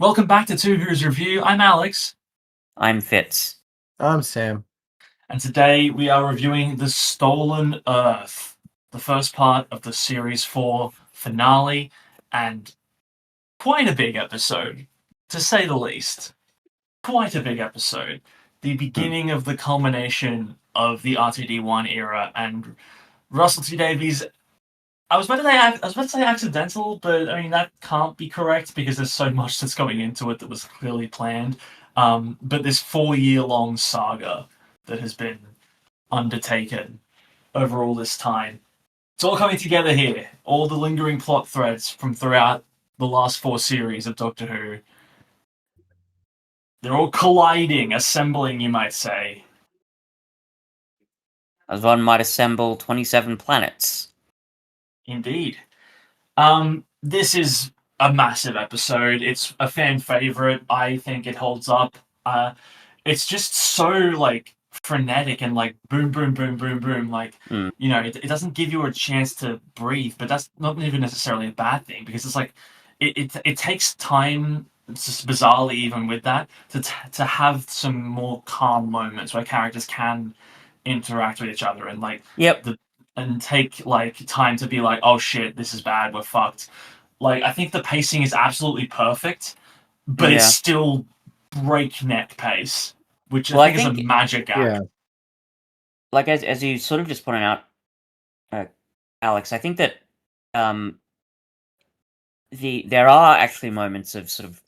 Welcome back to Two Who's Review. I'm Alex, I'm Fitz. I'm Sam. and today we are reviewing The Stolen Earth, the first part of the Series 4 finale, and quite a big episode, to say the least. Quite a big episode. The beginning of the culmination of the RTD1 era, and Russell T Davies. I was about to say accidental, but I mean that can't be correct because there's so much that's going into it that was clearly planned. But this 4 year long saga that has been undertaken over all this time, it's all coming together here. All the lingering plot threads from throughout the last four series of Doctor Who, they're all colliding, assembling, you might say. As one might assemble 27 planets. Indeed. This is a massive episode. It's a fan favorite. I think it holds up. It's just so like frenetic and like boom, boom, boom, boom, boom. Like it doesn't give you a chance to breathe. But that's not even necessarily a bad thing because it's like it takes time. It's just bizarrely even with that to have some more calm moments where characters can interact with each other and like Yep. and take like time to be like, oh shit, this is bad, we're fucked. Like I think the pacing is absolutely perfect, but it's still breakneck pace, which I think is a magic act. Yeah. Like as you sort of just pointed out, Alex, I think that there are actually moments of sort of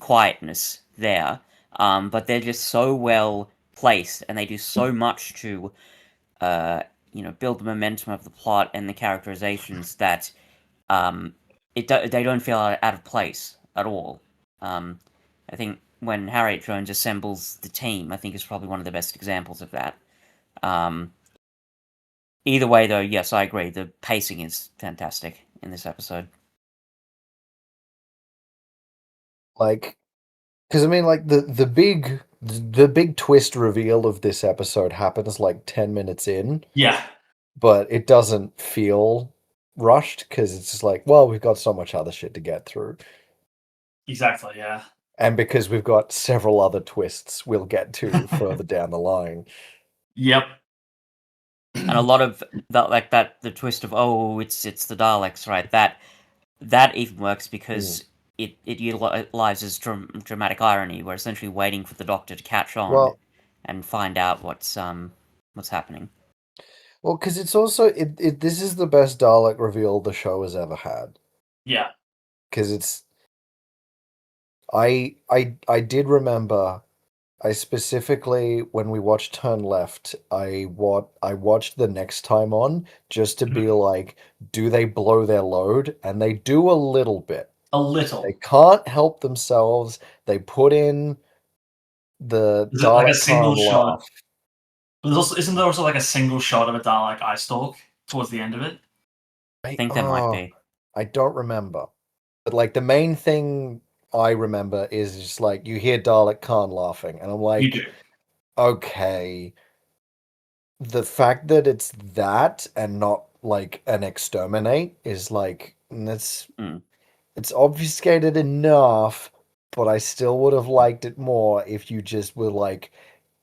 quietness there, but they're just so well placed, and they do so much to build the momentum of the plot and the characterizations that they don't feel out of place at all. I think when Harriet Jones assembles the team, I think is probably one of the best examples of that. Either way, though, yes, I agree. The pacing is fantastic in this episode. Like, because I mean, like the big twist reveal of this episode happens like 10 minutes in. Yeah, but it doesn't feel rushed because it's just like, well, we've got so much other shit to get through, exactly. Yeah, and because we've got several other twists we'll get to further down the line. Yep. And a lot of that, the twist of it's the Daleks, right? That even works because it utilizes dramatic irony. We're essentially waiting for the Doctor to catch on and find out what's happening. Well, because it's also this is the best Dalek reveal the show has ever had. Yeah. Because it's I did remember. I specifically, when we watched Turn Left, I watched the next time on just to be like, do they blow their load? And they do a little bit. A little. They can't help themselves. They put in the Is it like a single Dalek shot? laugh. But isn't there also like a single shot of a Dalek eye stalk towards the end of it? I think there might be. I don't remember. But like the main thing I remember is just like you hear Dalek Khan laughing, and I'm like, You do. okay. The fact that it's that and not like an exterminate is like it's obfuscated enough, but I still would have liked it more if you just were like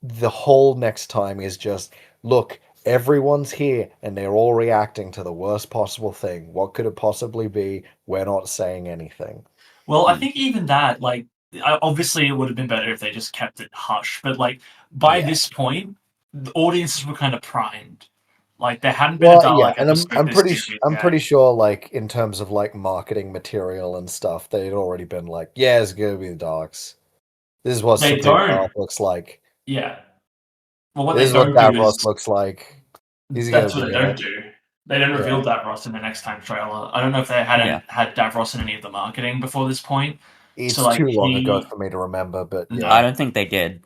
the whole next time is just look, everyone's here and they're all reacting to the worst possible thing. What could it possibly be? We're not saying anything. Well, I think even that, like, obviously it would have been better if they just kept it hush, but like by this point, the audiences were kind of primed. Like there hadn't been a Dalek and episode I'm this pretty decade I'm yet. pretty sure like in terms of like marketing material and stuff, they'd already been like, yeah, it's gonna be the Daleks. This is what They Supreme don't. Dalek looks like. Yeah. Well, what This they is what don't do Davros is looks like. He's that's gonna what be they in don't it. do. They don't reveal Davros in the next time trailer. I don't know if they had Davros in any of the marketing before this point. It's So like too long ago for me to remember, but yeah. I don't think they did.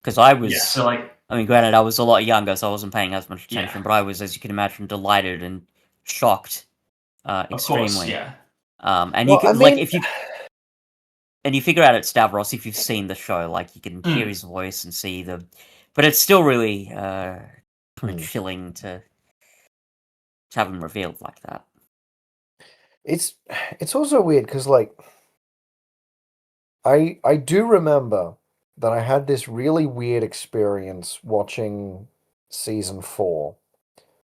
Because I was... Yeah, so like... I mean, granted, I was a lot younger, so I wasn't paying as much attention, but I was, as you can imagine, delighted and shocked extremely. Of course, yeah. And you can, like, if you... And you figure out it's Davros if you've seen the show, like, you can hear his voice and see the... But it's still really chilling to have him revealed like that. It's also weird, because, like... I do remember that I had this really weird experience watching season 4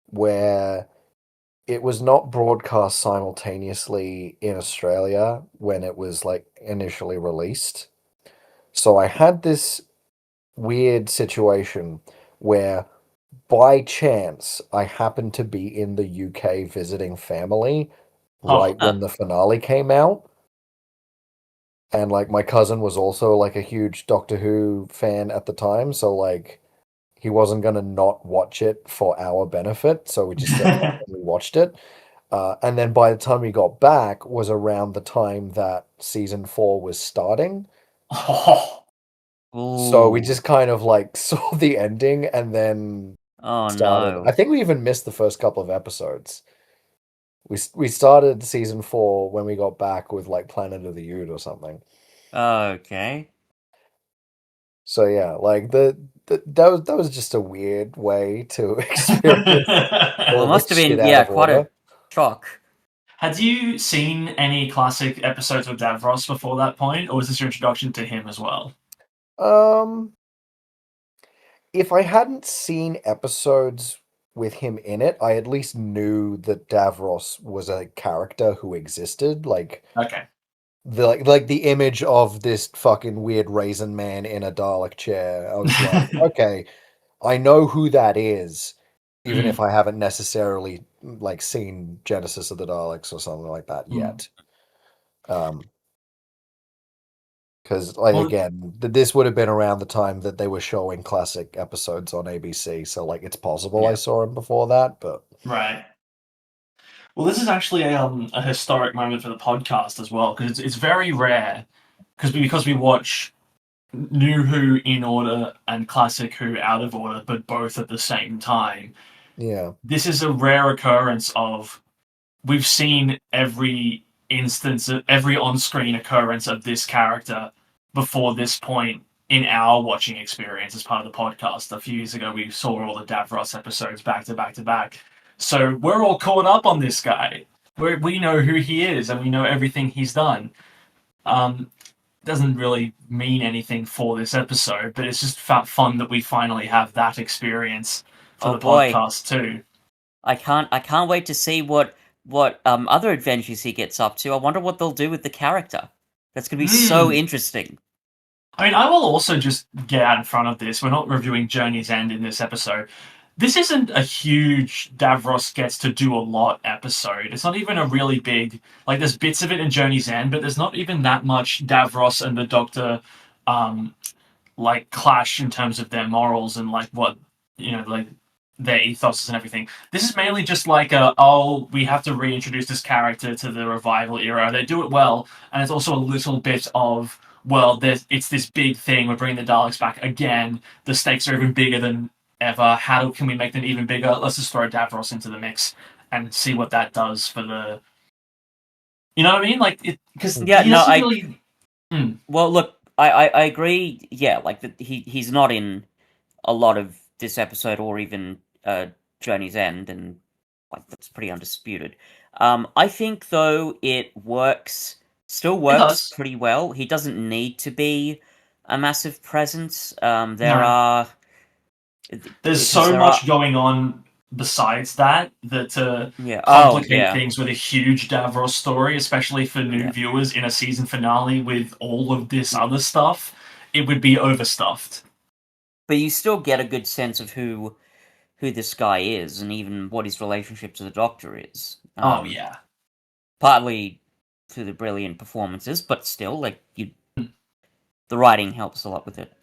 where it was not broadcast simultaneously in Australia when it was like initially released. So I had this weird situation where by chance I happened to be in the UK visiting family Oh, right when the finale came out. And like my cousin was also like a huge Doctor Who fan at the time, so like he wasn't gonna not watch it for our benefit, so we just sat down and we watched it. And then by the time we got back was around the time that season 4 was starting. oh, So we Ooh. just kind of like saw the ending and then Oh started. I no. think we even missed the first couple of episodes. We started season 4 when we got back with like Planet of the Ood or something. Okay. So yeah, like that was just a weird way to experience Well, it all must this have shit been, out yeah, of quite a order. shock. Had you seen any classic episodes of Davros before that point, or was this your introduction to him as well? Um, if I hadn't seen episodes with him in it, I at least knew that Davros was a character who existed. Like Okay. like the image of this fucking weird raisin man in a Dalek chair. I was like, okay, I know who that is, even Mm, if I haven't necessarily like seen Genesis of the Daleks or something like that mm. yet. Um, because like Well, again, this would have been around the time that they were showing classic episodes on ABC, so like it's possible I yeah, saw him before that, but right. Well, this is actually a historic moment for the podcast as well because it's very rare because we watch New Who in order and Classic Who out of order, but both at the same time. yeah, This is a rare occurrence of we've seen every instance of every on-screen occurrence of this character before this point in our watching experience as part of the podcast. A few years ago, we saw all the Davros episodes back to back to back. So we're all caught up on this guy. We know who he is and we know everything he's done. Um, doesn't really mean anything for this episode, but it's just fun that we finally have that experience for Oh the boy, podcast too. I can't wait to see what other adventures he gets up to. I wonder what they'll do with the character. That's gonna be so Hmm. interesting. I mean, I will also just get out in front of this. We're not reviewing Journey's End in this episode. This isn't a huge Davros gets to do a lot episode. It's not even a really big, like, there's bits of it in Journey's End, but there's not even that much Davros and the Doctor, um, like, clash in terms of their morals and, like, what, like, their ethos and everything. This is mainly just like we have to reintroduce this character to the revival era. They do it well, and it's also a little bit of well, it's this big thing. We're bringing the Daleks back again. The stakes are even bigger than ever. How can we make them even bigger? Let's just throw Davros into the mix and see what that does for the. You know what I mean? Like, because Yeah, he no, doesn't I really. Mm, well look, I agree. Yeah, like that he's not in a lot of this episode or even Journey's End, and like that's pretty undisputed. I think though it still it works does. pretty well. He doesn't need to be a massive presence. There No, are there's because so there are much going on besides that to yeah. Oh complicate yeah, things with a huge Davros story, especially for new yeah. viewers in a season finale with all of this other stuff, it would be overstuffed. But you still get a good sense of who this guy is, and even what his relationship to the Doctor is. Oh yeah. Partly through the brilliant performances, but still, like the writing helps a lot with it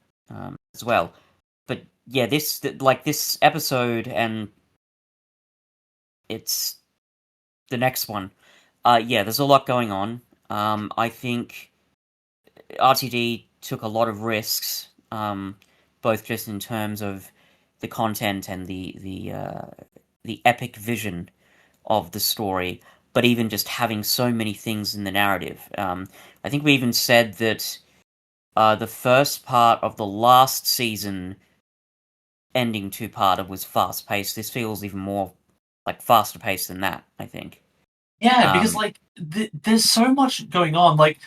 as well. But yeah, this episode and it's the next one. Yeah, there's a lot going on. I think RTD took a lot of risks, both just in terms of the content and the epic vision of the story, but even just having so many things in the narrative. I think we even said that the first part of the last season ending two-parter was fast-paced. This feels even more like faster-paced than that, I think. Yeah, because Um, there's so much going on. Like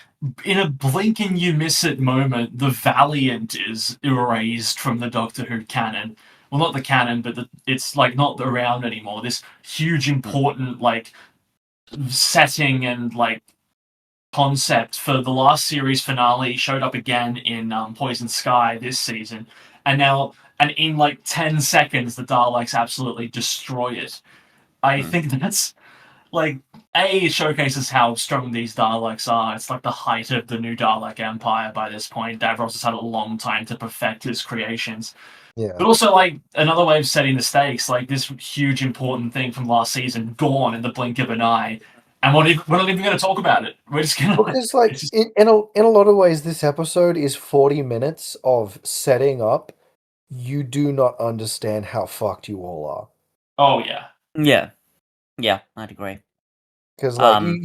in a blink and you miss it moment, the Valiant is erased from the Doctor Who canon. Well, not the canon, but it's like not around anymore. This huge hmm, important like setting and like concept for the last series finale showed up again in Poison Sky this season, and now and in like 10 seconds the Daleks absolutely destroy it. I hmm, think that's like it showcases how strong these Daleks are. It's like the height of the new Dalek Empire by this point. Davros has had a long time to perfect his creations. Yeah. But also, like another way of setting the stakes, like this huge important thing from last season, gone in the blink of an eye, and we're not even going to talk about it. We're just gonna. Because like It's just, in a lot of ways, this episode is 40 minutes of setting up. You do not understand how fucked you all are. oh yeah, yeah, yeah, I'd agree. Because like Um,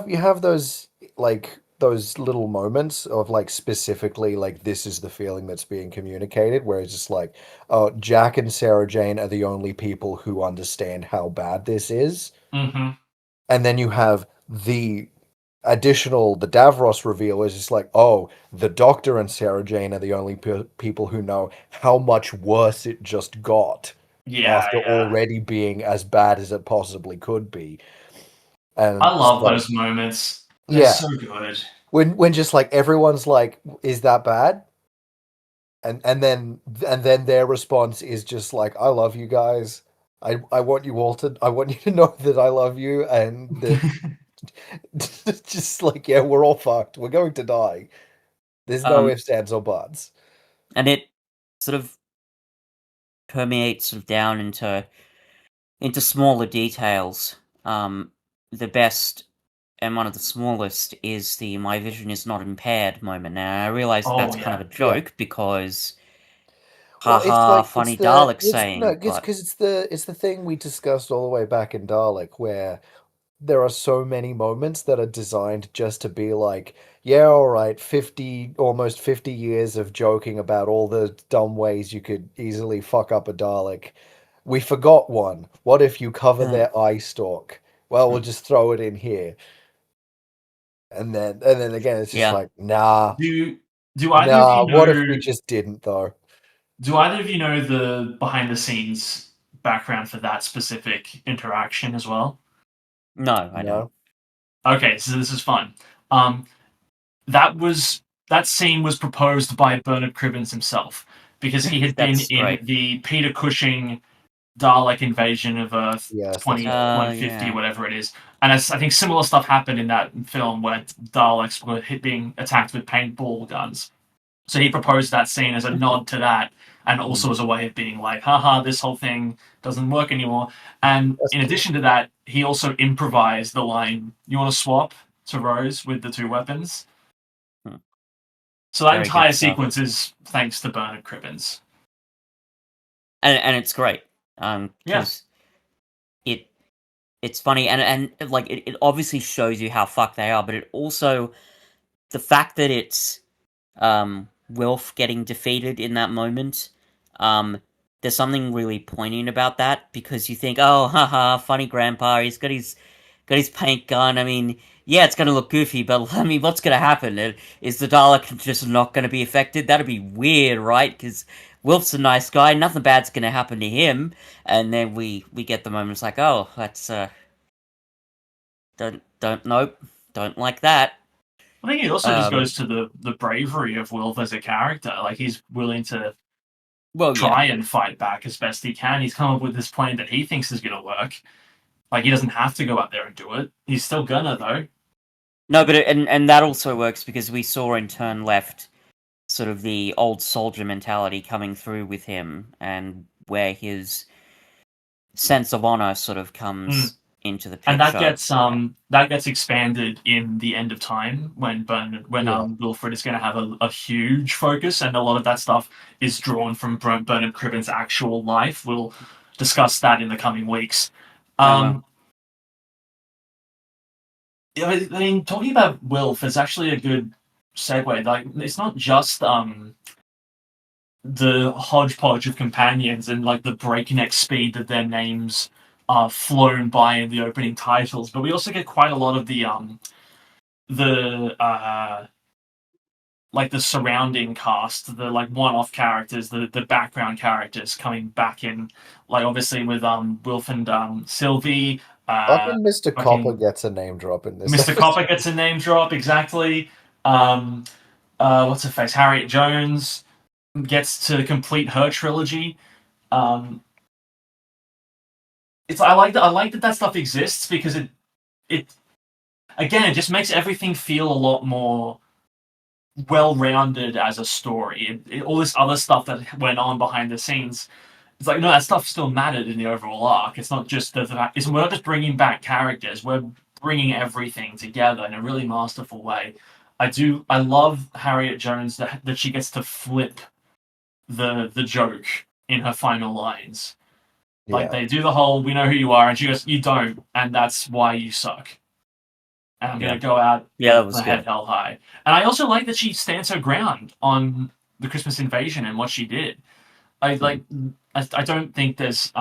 you have those like those little moments of like specifically like this is the feeling that's being communicated, where it's just like, oh, Jack and Sarah Jane are the only people who understand how bad this is. mm-hmm. And then you have the Davros reveal is just like, oh, the Doctor and Sarah Jane are the only people who know how much worse it just got Yeah, after yeah. already being as bad as it possibly could be. And I it's love like, those moments. They're yeah, so good. when just like everyone's like, is that bad? And then their response is just like, I love you guys. I want you all to I want you to know that I love you and that just like, yeah, we're all fucked. We're going to die. There's no um, ifs, ands, or buts. and it sort of permeates sort of down into smaller details. The best and one of the smallest is the "my vision is not impaired" moment. Now I realize that Oh that's kind yeah. of a Yeah. joke because, Well, it's haha, like it's funny the Dalek it's no, saying, it's but because it's the thing we discussed all the way back in Dalek, where there are so many moments that are designed just to be like, yeah, all right, 50, almost 50 years of joking about all the dumb ways you could easily fuck up a Dalek. We forgot one. What if you cover uh, their eye stalk? Well, we'll hmm, just throw it in here. And then again, it's just yeah, like, nah, Do do either of nah, you what if we know? just didn't though? Do either of you know the behind the scenes background for that specific interaction as well? no, I don't. No? Okay, so this is fun. Um, that was that scene was proposed by Bernard Cribbins himself because he had been That's in great. the Peter Cushing Dalek invasion of Earth Yes, that's right. 2050, Yeah. whatever it is. And I think similar stuff happened in that film where Daleks were being attacked with paintball guns. So he proposed that scene as a nod to that, and also Mm, as a way of being like, haha, this whole thing doesn't work anymore. And that's in cool. addition to that, he also improvised the line, "You want to swap to Rose with the two weapons?" Hmm, So that very good entire stuff. sequence is thanks to Bernard Cribbins. And it's great. Yeah. Because it it's funny and like it obviously shows you how fucked they are, but it also the fact that it's Wilf getting defeated in that moment, um, there's something really poignant about that because you think, oh, haha, funny grandpa, he's got his paint gun. I mean, yeah, it's gonna look goofy, but I mean, what's gonna happen? Is the Dalek just not gonna be affected? That'd be weird, right? Because Wilf's a nice guy, nothing bad's gonna happen to him. And then we get the moments like, oh, that's don't nope, don't like that. I think it also just Um, goes to the bravery of Wilf as a character. Like he's willing to well, yeah. try and fight back as best he can. He's come up with this plan that he thinks is going to work. Like he doesn't have to go out there and do it. He's still gonna though. No, but and that also works because we saw in Turn Left sort of the old soldier mentality coming through with him, and where his sense of honor sort of Mm. comes into the And picture. that gets expanded in the end of time when Yeah. Wilfred is going to have a huge focus, and a lot of that stuff is drawn from Bernard Cribbins' actual life. We'll discuss that in the coming weeks. Oh well. Um, I mean, talking about Wilf is actually a good segue. Like, it's not just the hodgepodge of companions and like the breakneck speed that their names flown by in the opening titles, but we also get quite a lot of the like the surrounding cast, the like one-off characters, the background characters coming back in, like obviously with Wilf and Sylvie. Fucking Mr. Copper Fucking gets a name drop in this Mr. episode. Copper gets a name drop, exactly. What's her face? Harriet Jones gets to complete her trilogy. It's I like that stuff exists because it again it just makes everything feel a lot more well-rounded as a story. All this other stuff that went on behind the scenes, it's like no, that stuff still mattered in the overall arc. It's not just the fact. We're not just bringing back characters. We're bringing everything together in a really masterful way. I love Harriet Jones that she gets to flip the joke in her final lines. Like they do the whole "we know who you are," and she goes, "You don't, and that's why you suck." And I'm gonna go out that was my head held high. And I also like that she stands her ground on the Christmas invasion and what she did. I don't think there's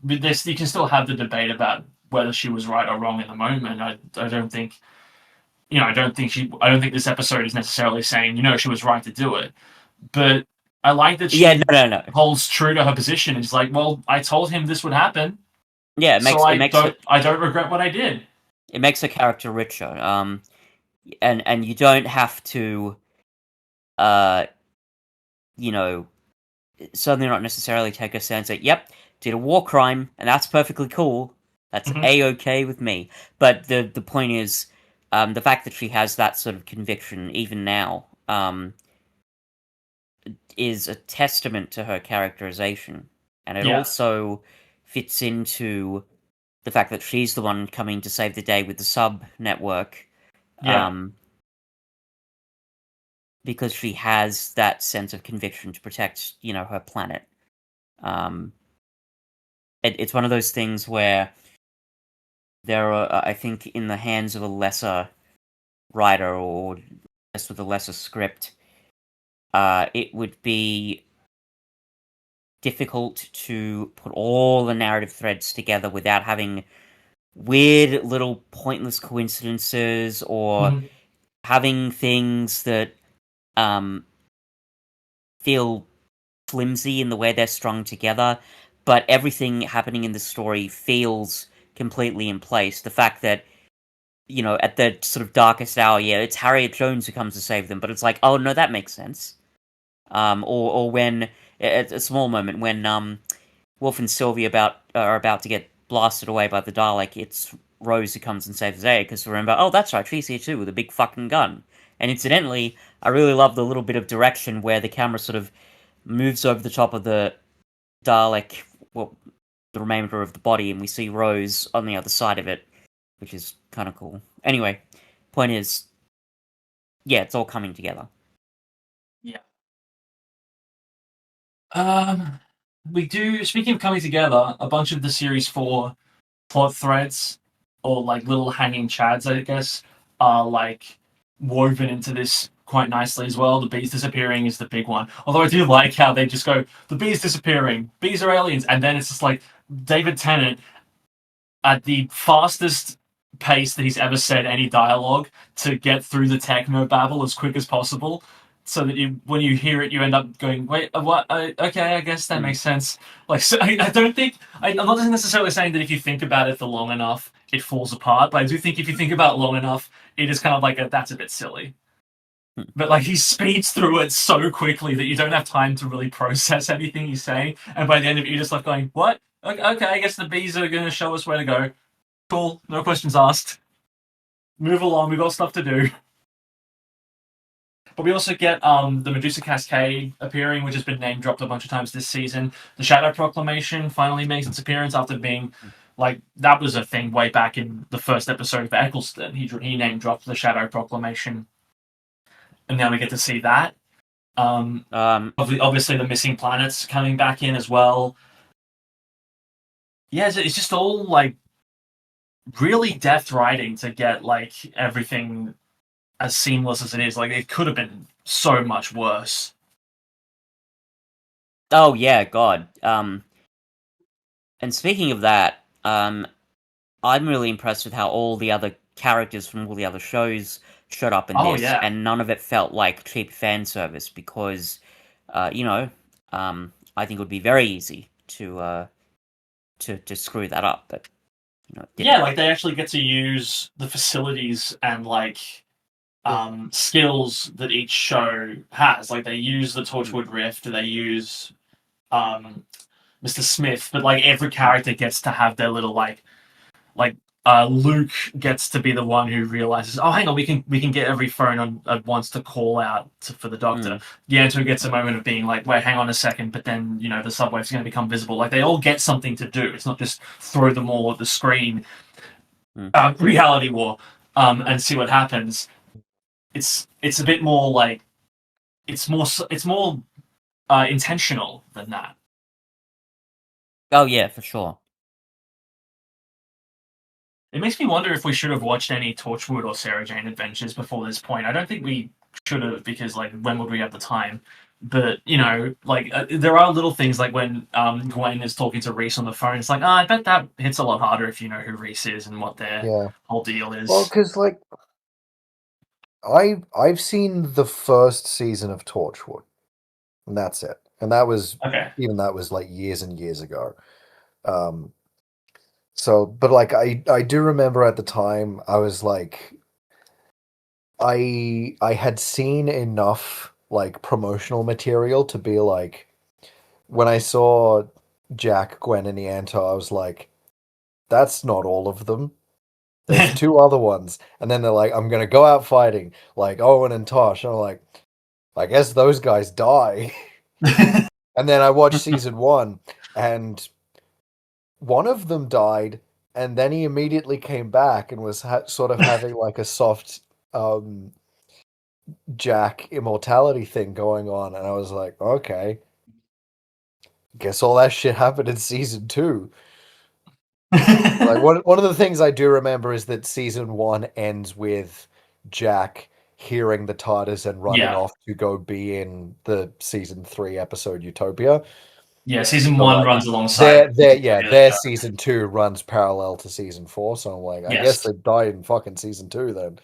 you can still have the debate about whether she was right or wrong in the moment. I don't think I don't think this episode is necessarily saying she was right to do it, but I like that she no. holds true to her position. It's like, well, I told him this would happen. Yeah, I don't regret what I did. It makes a character richer. And you don't have to, certainly not necessarily take a stance that, yep, did a war crime, and that's perfectly cool. That's A-okay with me. But the point is, the fact that she has that sort of conviction, even now, is a testament to her characterization. And it also fits into the fact that she's the one coming to save the day with the sub network. Because she has that sense of conviction to protect, her planet. It's one of those things where there are, I think, in the hands of a lesser writer or just with a lesser script, it would be difficult to put all the narrative threads together without having weird little pointless coincidences or having things that feel flimsy in the way they're strung together, but everything happening in the story feels completely in place. The fact that, at the sort of darkest hour, it's Harriet Jones who comes to save them, but it's like, oh no, that makes sense. Or when, at a small moment, when Wolf and Sylvie are about to get blasted away by the Dalek, it's Rose who comes and saves Zaya, because remember, oh, that's right, she's here too, with a big fucking gun. And incidentally, I really love the little bit of direction where the camera sort of moves over the top of the Dalek, well, the remainder of the body, and we see Rose on the other side of it, which is kind of cool. Anyway, point is, it's all coming together. We do, speaking of coming together, a bunch of the Series 4 plot threads, or like little hanging chads, I guess, are like woven into this quite nicely as well. The bees disappearing is the big one. Although I do like how they just go, the bees disappearing, bees are aliens, and then it's just like David Tennant at the fastest pace that he's ever said any dialogue to get through the techno babble as quick as possible. So that when you hear it, you end up going, wait, what? Okay, I guess that makes sense. Like, so I don't think I'm not necessarily saying that if you think about it for long enough, it falls apart. But I do think if you think about it long enough, it is kind of like that's a bit silly. But like he speeds through it so quickly that you don't have time to really process anything he's saying, and by the end of it, you're just like going, what? Okay, I guess the bees are going to show us where to go. Cool, no questions asked. Move along, we've got stuff to do. But we also get the Medusa Cascade appearing, which has been name dropped a bunch of times this season. The Shadow Proclamation finally makes its appearance after being that was a thing way back in the first episode of Eccleston. He name dropped the Shadow Proclamation, and now we get to see that. Obviously, the missing planets coming back in as well. Yeah, it's just all like really deft writing to get like everything as seamless as it is. Like, it could have been so much worse. Oh, yeah, God. And speaking of that, I'm really impressed with how all the other characters from all the other shows showed up in Oh this, yeah. and none of it felt like cheap fan service because, you know, I think it would be very easy to screw that up, but it didn't. Yeah, like they actually get to use the facilities and like skills that each show has. Like they use the Torchwood Rift, they use um Mr. Smith, but like every character gets to have their little like Luke gets to be the one who realizes, oh, hang on, we can get every phone on at once to call out for the Doctor. Yanto gets a moment of being like, wait, hang on a second, but then the subwave's going to become visible. Like they all get something to do. It's not just throw them all at the screen, reality war, and see what happens. It's a bit more like it's more intentional than that. Oh yeah, for sure. It makes me wonder if we should have watched any Torchwood or Sarah Jane Adventures before this point. I don't think we should have because, like, when would we have the time? But there are little things like when Gwen is talking to Reese on the phone. It's like, I bet that hits a lot harder if you know who Reese is and what their whole deal is. Well, because like I've seen the first season of Torchwood, and that's it. And that was that was like years and years ago. So, but like I do remember at the time I was like I had seen enough like promotional material to be like when I saw Jack, Gwen, and Yanto, I was like, that's not all of them. There's two other ones. And then they're like, I'm gonna go out fighting, like Owen and Tosh. And I'm like, I guess those guys die. And then I watched season 1 and one of them died, and then he immediately came back and was sort of having like a soft Jack immortality thing going on, and I was like, okay, guess all that shit happened in season 2. Like one of the things I do remember is that season 1 ends with Jack hearing the TARDIS and running off to go be in the season 3 episode Utopia. Yeah, season 1 runs alongside. Their season 2 runs parallel to season 4. So I'm like, I guess they died in fucking season 2 then.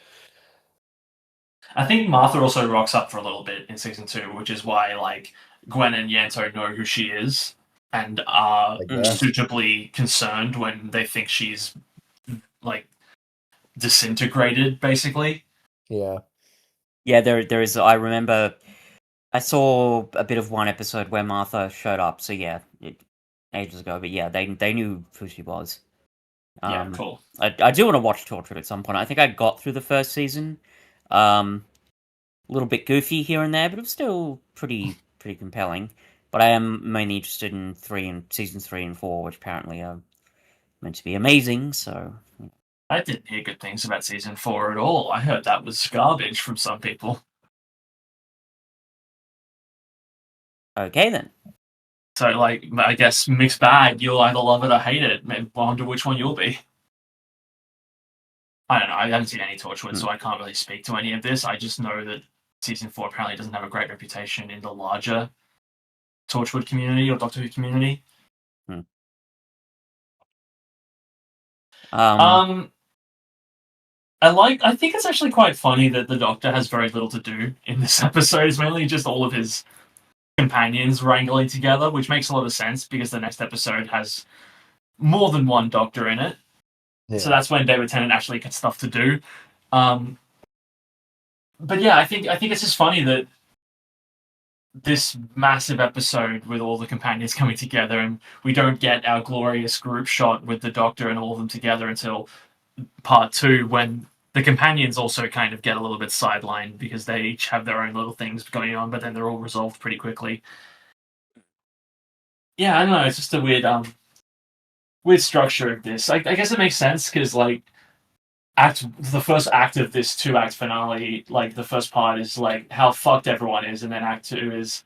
I think Martha also rocks up for a little bit in season 2, which is why like Gwen and Yanto know who she is and are suitably concerned when they think she's like disintegrated, basically. Yeah. Yeah, there is. I remember I saw a bit of one episode where Martha showed up. So yeah, ages ago. But yeah, they knew who she was. Yeah, cool. I do want to watch Torchwood at some point. I think I got through the first season. A little bit goofy here and there, but it was still pretty compelling. But I am mainly interested in season 3 and 4, which apparently are meant to be amazing. So I didn't hear good things about season 4 at all. I heard that was garbage from some people. Okay then. So like, I guess mixed bag. You'll either love it or hate it. I wonder which one you'll be. I don't know. I haven't seen any Torchwood, so I can't really speak to any of this. I just know that season 4 apparently doesn't have a great reputation in the larger Torchwood community or Doctor Who community. I think it's actually quite funny that the Doctor has very little to do in this episode. It's mainly just all of his companions wrangling together, which makes a lot of sense because the next episode has more than one Doctor in it. Yeah. So that's when David Tennant actually gets stuff to do. But yeah, I think it's just funny that this massive episode with all the companions coming together, and we don't get our glorious group shot with the Doctor and all of them together until part 2, when the companions also kind of get a little bit sidelined because they each have their own little things going on, but then they're all resolved pretty quickly. Yeah, I don't know. It's just a weird structure of this. I guess it makes sense because like the first act of this 2-act finale, like the first part is like how fucked everyone is, and then act 2 is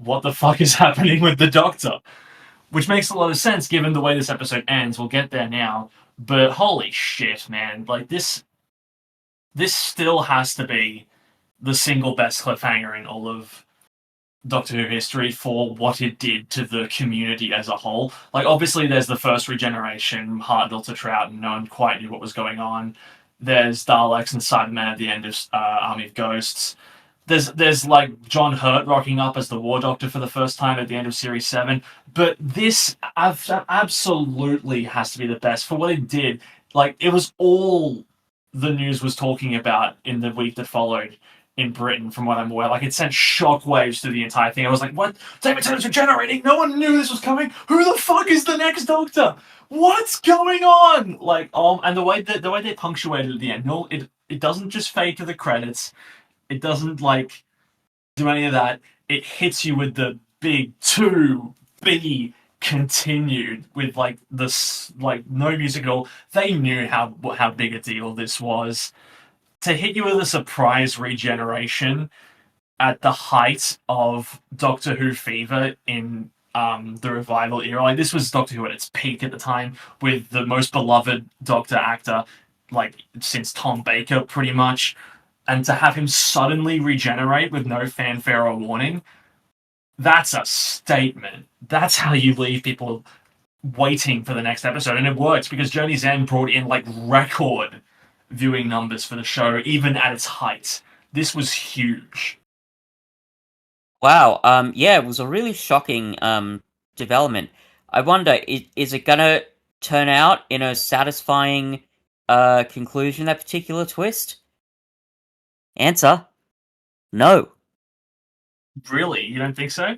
what the fuck is happening with the Doctor, which makes a lot of sense given the way this episode ends. We'll get there now, but holy shit, man! Like this still has to be the single best cliffhanger in all of Doctor Who history for what it did to the community as a whole. Like, obviously, there's the first regeneration, Hartnell to Troughton, no one quite knew what was going on. There's Daleks and Cybermen at the end of Army of Ghosts. There's like John Hurt rocking up as the War Doctor for the first time at the end of Series 7. But this absolutely has to be the best for what it did. Like, it was all the news was talking about in the week that followed in Britain, from what I'm aware. Like, it sent shockwaves through the entire thing. I was like, what? David Tennant's regenerating? No one knew this was coming? Who the fuck is the next Doctor? What's going on? Like, and the way they punctuated at the end, no, it doesn't just fade to the credits. It doesn't, like, do any of that. It hits you with the big 2B continued with, like, this, like, no music at all. They knew how big a deal this was. To hit you with a surprise regeneration at the height of Doctor Who fever in the revival era. Like, this was Doctor Who at its peak at the time, with the most beloved Doctor actor, like, since Tom Baker, pretty much. And to have him suddenly regenerate with no fanfare or warning, that's a statement. That's how you leave people waiting for the next episode. And it works because Journey's End brought in, like, record viewing numbers for the show, even at its height. This was huge. Wow. Yeah, it was a really shocking development. I wonder, is it gonna turn out in a satisfying conclusion, that particular twist? Answer: no. Really? You don't think so?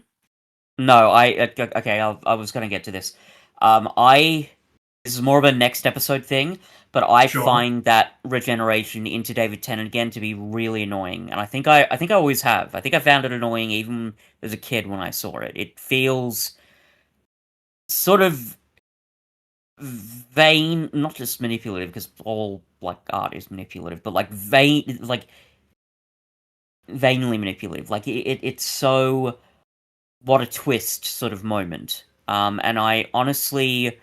No, okay, I was gonna get to this. This is more of a next episode thing, but I Sure. find that regeneration into David Tennant again to be really annoying, and I think I always have. I think I found it annoying even as a kid when I saw it. It feels sort of vain, not just manipulative, because all, like, art is manipulative, but, like, vainly manipulative. Like, it's so what a twist sort of moment. And I honestly,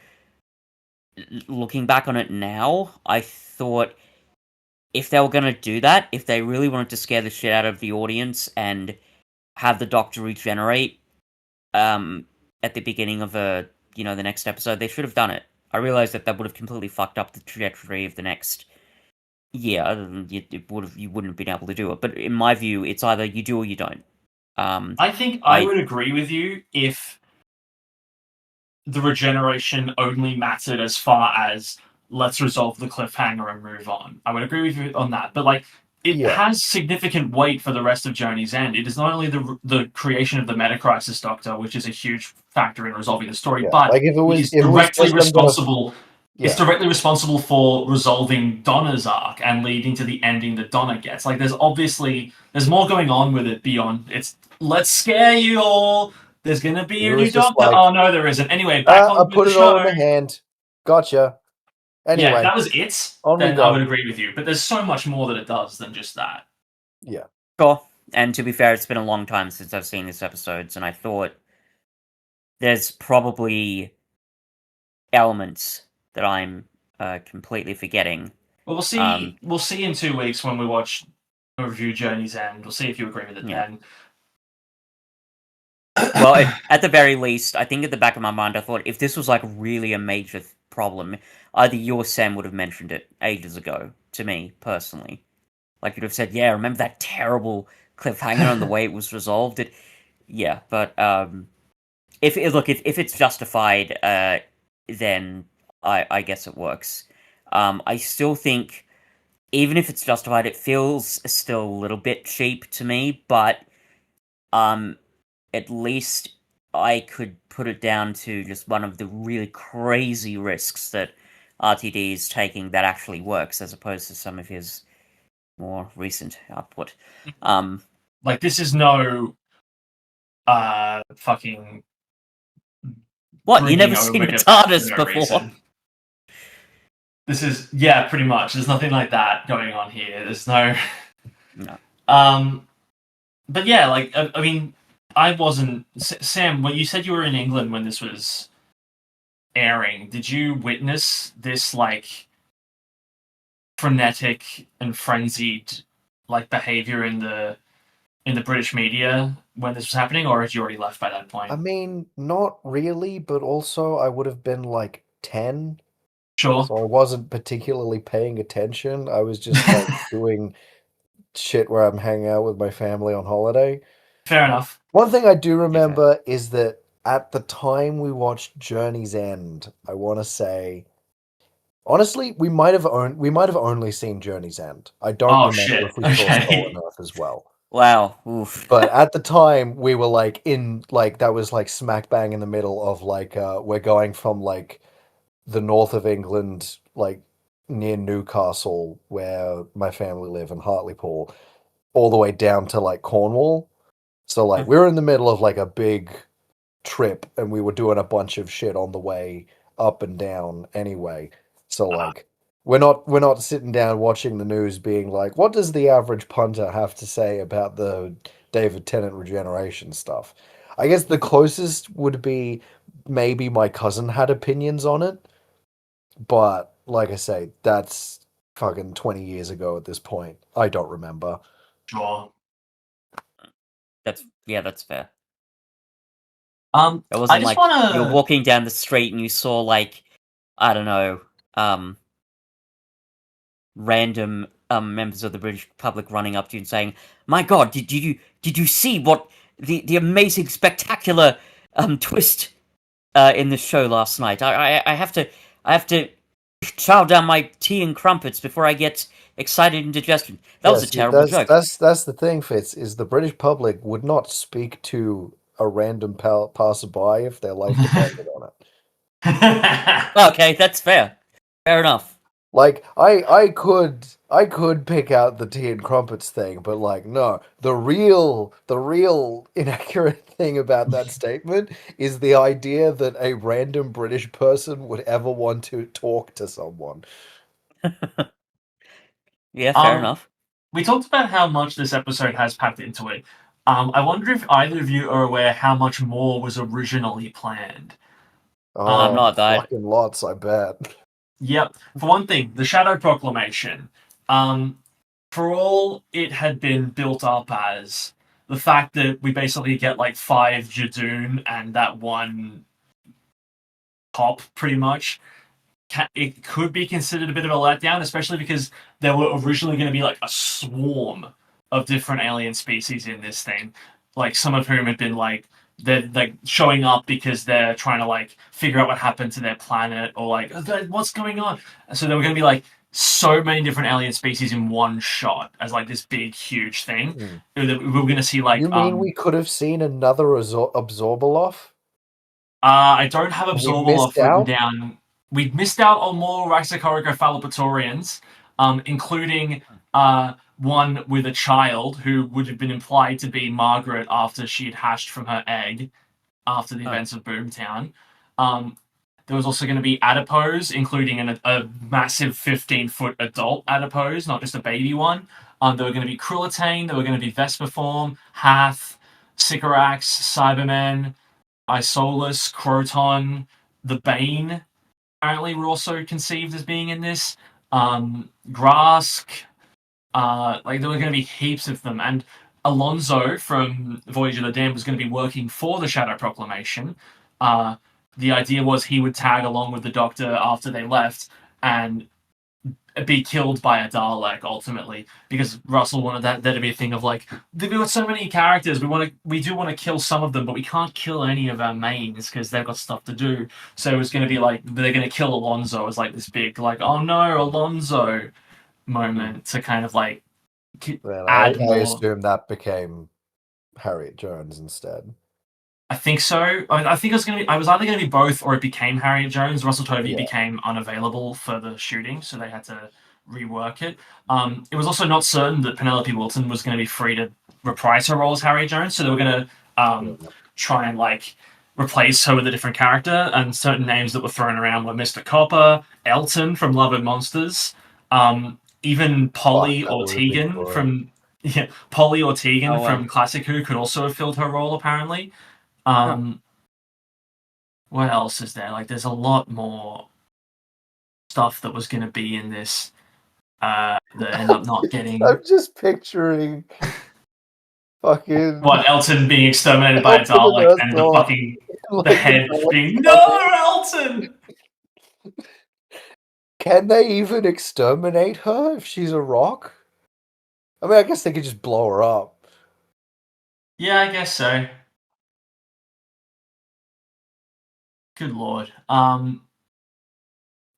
looking back on it now, I thought if they were going to do that, if they really wanted to scare the shit out of the audience and have the Doctor regenerate at the beginning of the next episode, they should have done it. I realized that would have completely fucked up the trajectory of the next year. You wouldn't have been able to do it. But in my view, it's either you do or you don't. I think I would agree with you if the regeneration only mattered as far as let's resolve the cliffhanger and move on. I would agree with you on that. But, like, it has significant weight for the rest of Journey's End. It is not only the creation of the Meta-Crisis Doctor, which is a huge factor in resolving the story, but like if it was, it's directly responsible. It's directly responsible for resolving Donna's arc and leading to the ending that Donna gets. Like, there's more going on with it beyond it's let's scare you all. There's gonna be a new Doctor. Like, oh no, there isn't. Anyway, back on I put it all in the hand. Gotcha. Anyway, yeah, that was it. Then I would agree with you. But there's so much more that it does than just that. Yeah. Sure. And to be fair, it's been a long time since I've seen these episodes, and I thought there's probably elements that I'm completely forgetting. Well, we'll see. We'll see in 2 weeks when we watch a review Journey's End. We'll see if you agree with it then. Well, at the very least, I think at the back of my mind, I thought if this was, like, really a major problem, either you or Sam would have mentioned it ages ago to me personally. Like, you'd have said, "Yeah, remember that terrible cliffhanger and the way it was resolved?" Yeah, but if it's justified, then I guess it works. I still think, even if it's justified, it feels still a little bit cheap to me. But at least I could put it down to just one of the really crazy risks that RTD is taking that actually works, as opposed to some of his more recent output. Like, this is no fucking... What? You never seen a TARDIS before? This is... Yeah, pretty much. There's nothing like that going on here. There's no... No. But yeah, like, I mean, I wasn't... Sam, when you said you were in England when this was airing, did you witness this, like, frenetic and frenzied, like, behavior in the in the British media when this was happening, or had you already left by that I point? mean, not really, but also I would have been like 10, Sure. so I wasn't particularly paying attention. I was just like doing shit where I'm hanging out with my family on holiday. Fair enough. One thing I do Yeah, fair. remember is that at the time we watched Journey's End, I want to say, honestly, we might have only seen Journey's End. I don't Oh remember shit. if we saw Stolen Okay. Earth as well. Wow. Oof. But at the time, we were like in like that was like smack bang in the middle of like we're going from like the north of England, like near Newcastle, where my family live in Hartlepool, all the way down to like Cornwall. So like we were in the middle of like a big trip and we were doing a bunch of shit on the way up and down anyway. So like we're not sitting down watching the news being like, what does the average punter have to say about the David Tennant regeneration stuff? I guess the closest would be maybe my cousin had opinions on it, but like I say, that's fucking 20 years ago at this point. I don't remember. Sure. That's fair. It I wasn't just like you're wanna. walking down the street and you saw like, I don't know, random members of the British public running up to you and saying, "My God, did you see what the amazing spectacular twist in the show last night? I have to chow down my tea and crumpets before I get excited indigestion." That Yeah, was a see, terrible that's joke. that's that's the thing, Fitz, is the British public would not speak to a random passerby if their life depended on it. Okay, that's fair. Fair enough. Like I could pick out the tea and crumpets thing, but like no, the real inaccurate thing about that statement is the idea that a random British person would ever want to talk to someone. Yeah, fair um, enough. we talked about how much this episode has packed into it. I wonder if either of you are aware how much more was originally planned. I'm Oh, Um, not that. fucking lots, I bet. Yep. For one thing, the Shadow Proclamation. Um, for all it had been built up as, the fact that we basically get like five Jadoon and that one pop, pretty much, it could be considered a bit of a letdown, especially because there were originally going to be like a swarm of different alien species in this thing, like some of whom had been like they're like showing up because they're trying to like figure out what happened to their planet or like what's going on. And so there were going to be like so many different alien species in one shot as like this big huge thing. Hmm. We were going to see You like mean we could have seen another Absorbaloff? I don't have We Absorbaloff missed written out? down. We missed out on more Raxacoricophalopatorians, including one with a child who would have been implied to be Margaret after she had hatched from her egg after the Huh. events of Boomtown. Um, there was also going to be adipose, including a massive 15-foot adult adipose, not just a baby one. There were going to be Krillitane, there were going to be Vesperform, Hath, Sycorax, Cybermen, Isolus, Croton, the Bane apparently were also conceived as being in this. Grask, like there were going to be heaps of them, and Alonso from Voyage of the Damned was going to be working for the Shadow Proclamation. Uh, the idea was he would tag along with the Doctor after they left and be killed by a Dalek ultimately, because Russell wanted that there to be a thing of like we've got so many characters, we do want to kill some of them, but we can't kill any of our mains because they've got stuff to do. So it's going to be like they're going to kill Alonso as like this big like oh no Alonso moment to kind of like Then I, add I more. assume that became Harriet Jones instead. I think so. I think it was going to be. I was either going to be both, or it became Harriet Jones. Russell Tovey Yeah. became unavailable for the shooting, so they had to rework it. It was also not certain that Penelope Wilton was going to be free to reprise her role as Harriet Jones, so they were going to Yeah. try and like replace her with a different character. And certain names that were thrown around were Mr. Copper, Elton from Love and Monsters, even Fuck, Polly that would have been Ortegan good. from yeah, Polly Ortegan Oh from well. Classic Who could also have filled her role apparently. Huh. What else is there? Like, there's a lot more stuff that was going to be in this that ended up not getting. I'm just picturing Fucking What, Elton being exterminated by a Elton and Dalek and the Ursula, fucking the like, head Daleks being come no, in. Elton. Can they even exterminate her if she's a rock? I mean, I guess they could just blow her up. Yeah, I guess so. Good lord.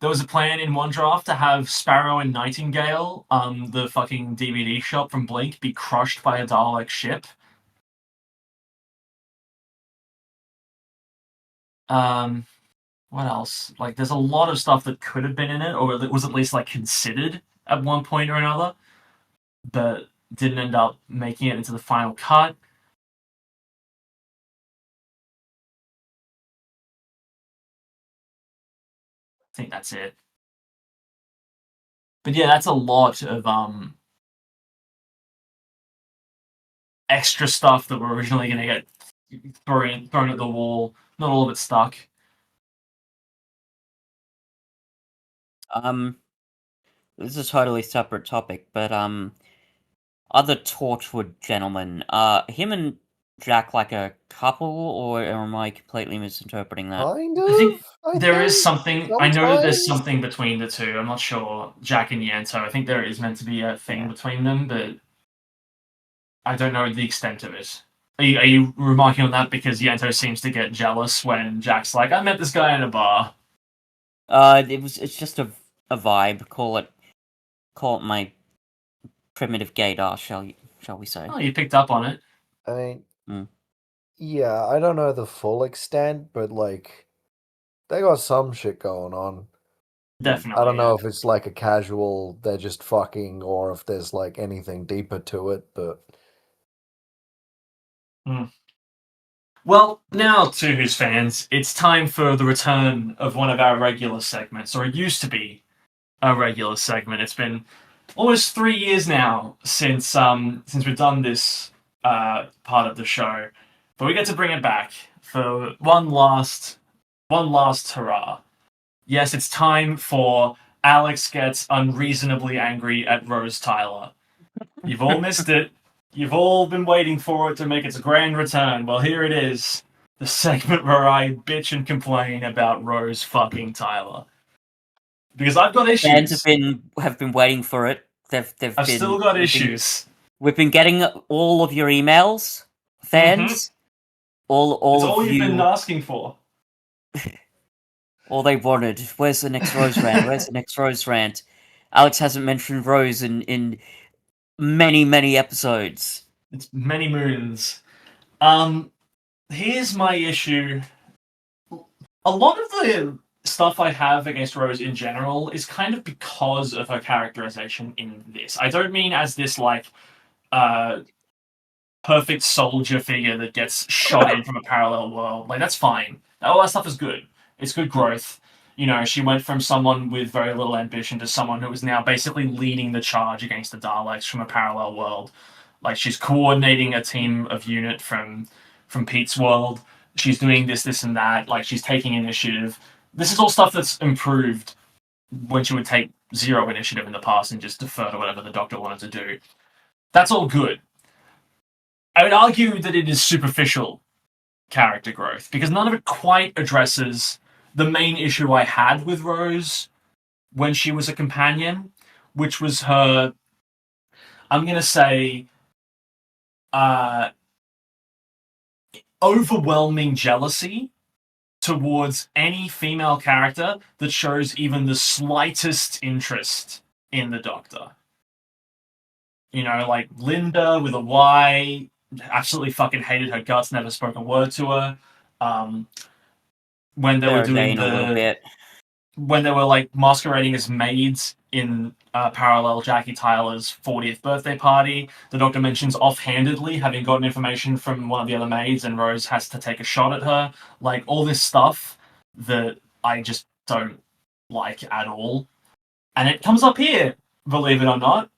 There was a plan in one draft to have Sparrow and Nightingale, the fucking DVD shop from Blink, be crushed by a Dalek ship. What else? Like, there's a lot of stuff that could have been in it, or that was at least like considered at one point or another, but didn't end up making it into the final cut. I think that's it. But yeah, that's a lot of extra stuff that were originally going to get thrown at the wall. Not all of it stuck. This is a totally separate topic, but other Torchwood gentlemen, him and Jack like a couple, or am I completely misinterpreting that? Kind I think of. I there is think something. I know that there's sometimes. something between the two. I'm not sure. Jack and Yanto. I think there is meant to be a thing Yeah. between them, but I don't know the extent of it. Are you remarking on that because Yanto seems to get jealous when Jack's like, "I met this guy in a bar." It's just a vibe. Call it my primitive gaydar, shall we say? Oh, you picked up on it. I mean, Mm. yeah, I don't know the full extent, but like, they got some shit going on. Definitely. I don't know Yeah. if it's like a casual, they're just fucking, or if there's like anything deeper to it, but. Well, now to Who's fans, it's time for the return of one of our regular segments, or it used to be a regular segment. It's been almost 3 years now since we've done this part of the show, but we get to bring it back for one last hurrah. Yes, it's time for Alex Gets Unreasonably Angry at Rose Tyler. You've all missed it. You've all been waiting for it to make its grand return. Well, here it is. The segment where I bitch and complain about Rose fucking Tyler. Because I've got Fans issues. have been waiting for it. I've still got issues. We've been getting all of your emails, fans. All It's all of you've been you. asking for. All they wanted. Where's the next Rose rant? Where's the next Rose rant? Alex hasn't mentioned Rose in many episodes. It's many moons. Here's my issue. A lot of the stuff I have against Rose in general is kind of because of her characterization in this. I don't mean as this like uh perfect soldier figure that gets shot in from a parallel world. Like that's fine. All that stuff is good. It's good growth. You know, she went from someone with very little ambition to someone who is now basically leading the charge against the Daleks from a parallel world. Like she's coordinating a team of unit from Pete's world. She's doing this, and that. Like she's taking initiative. This is all stuff that's improved when she would take zero initiative in the past and just defer to whatever the Doctor wanted to do. That's all good. I would argue that it is superficial character growth because none of it quite addresses the main issue I had with Rose when she was a companion, which was her, I'm going to say, uh, overwhelming jealousy towards any female character that shows even the slightest interest in the Doctor. You know, like Linda with a Y, absolutely fucking hated her guts, never spoke a word to her. Um, when they were Sarah doing Jane a little bit. when they were like masquerading as maids in parallel Jackie Tyler's 40th birthday party, the Doctor mentions offhandedly having gotten information from one of the other maids, and Rose has to take a shot at her. Like all this stuff that I just don't like at all, and it comes up here, believe it or not.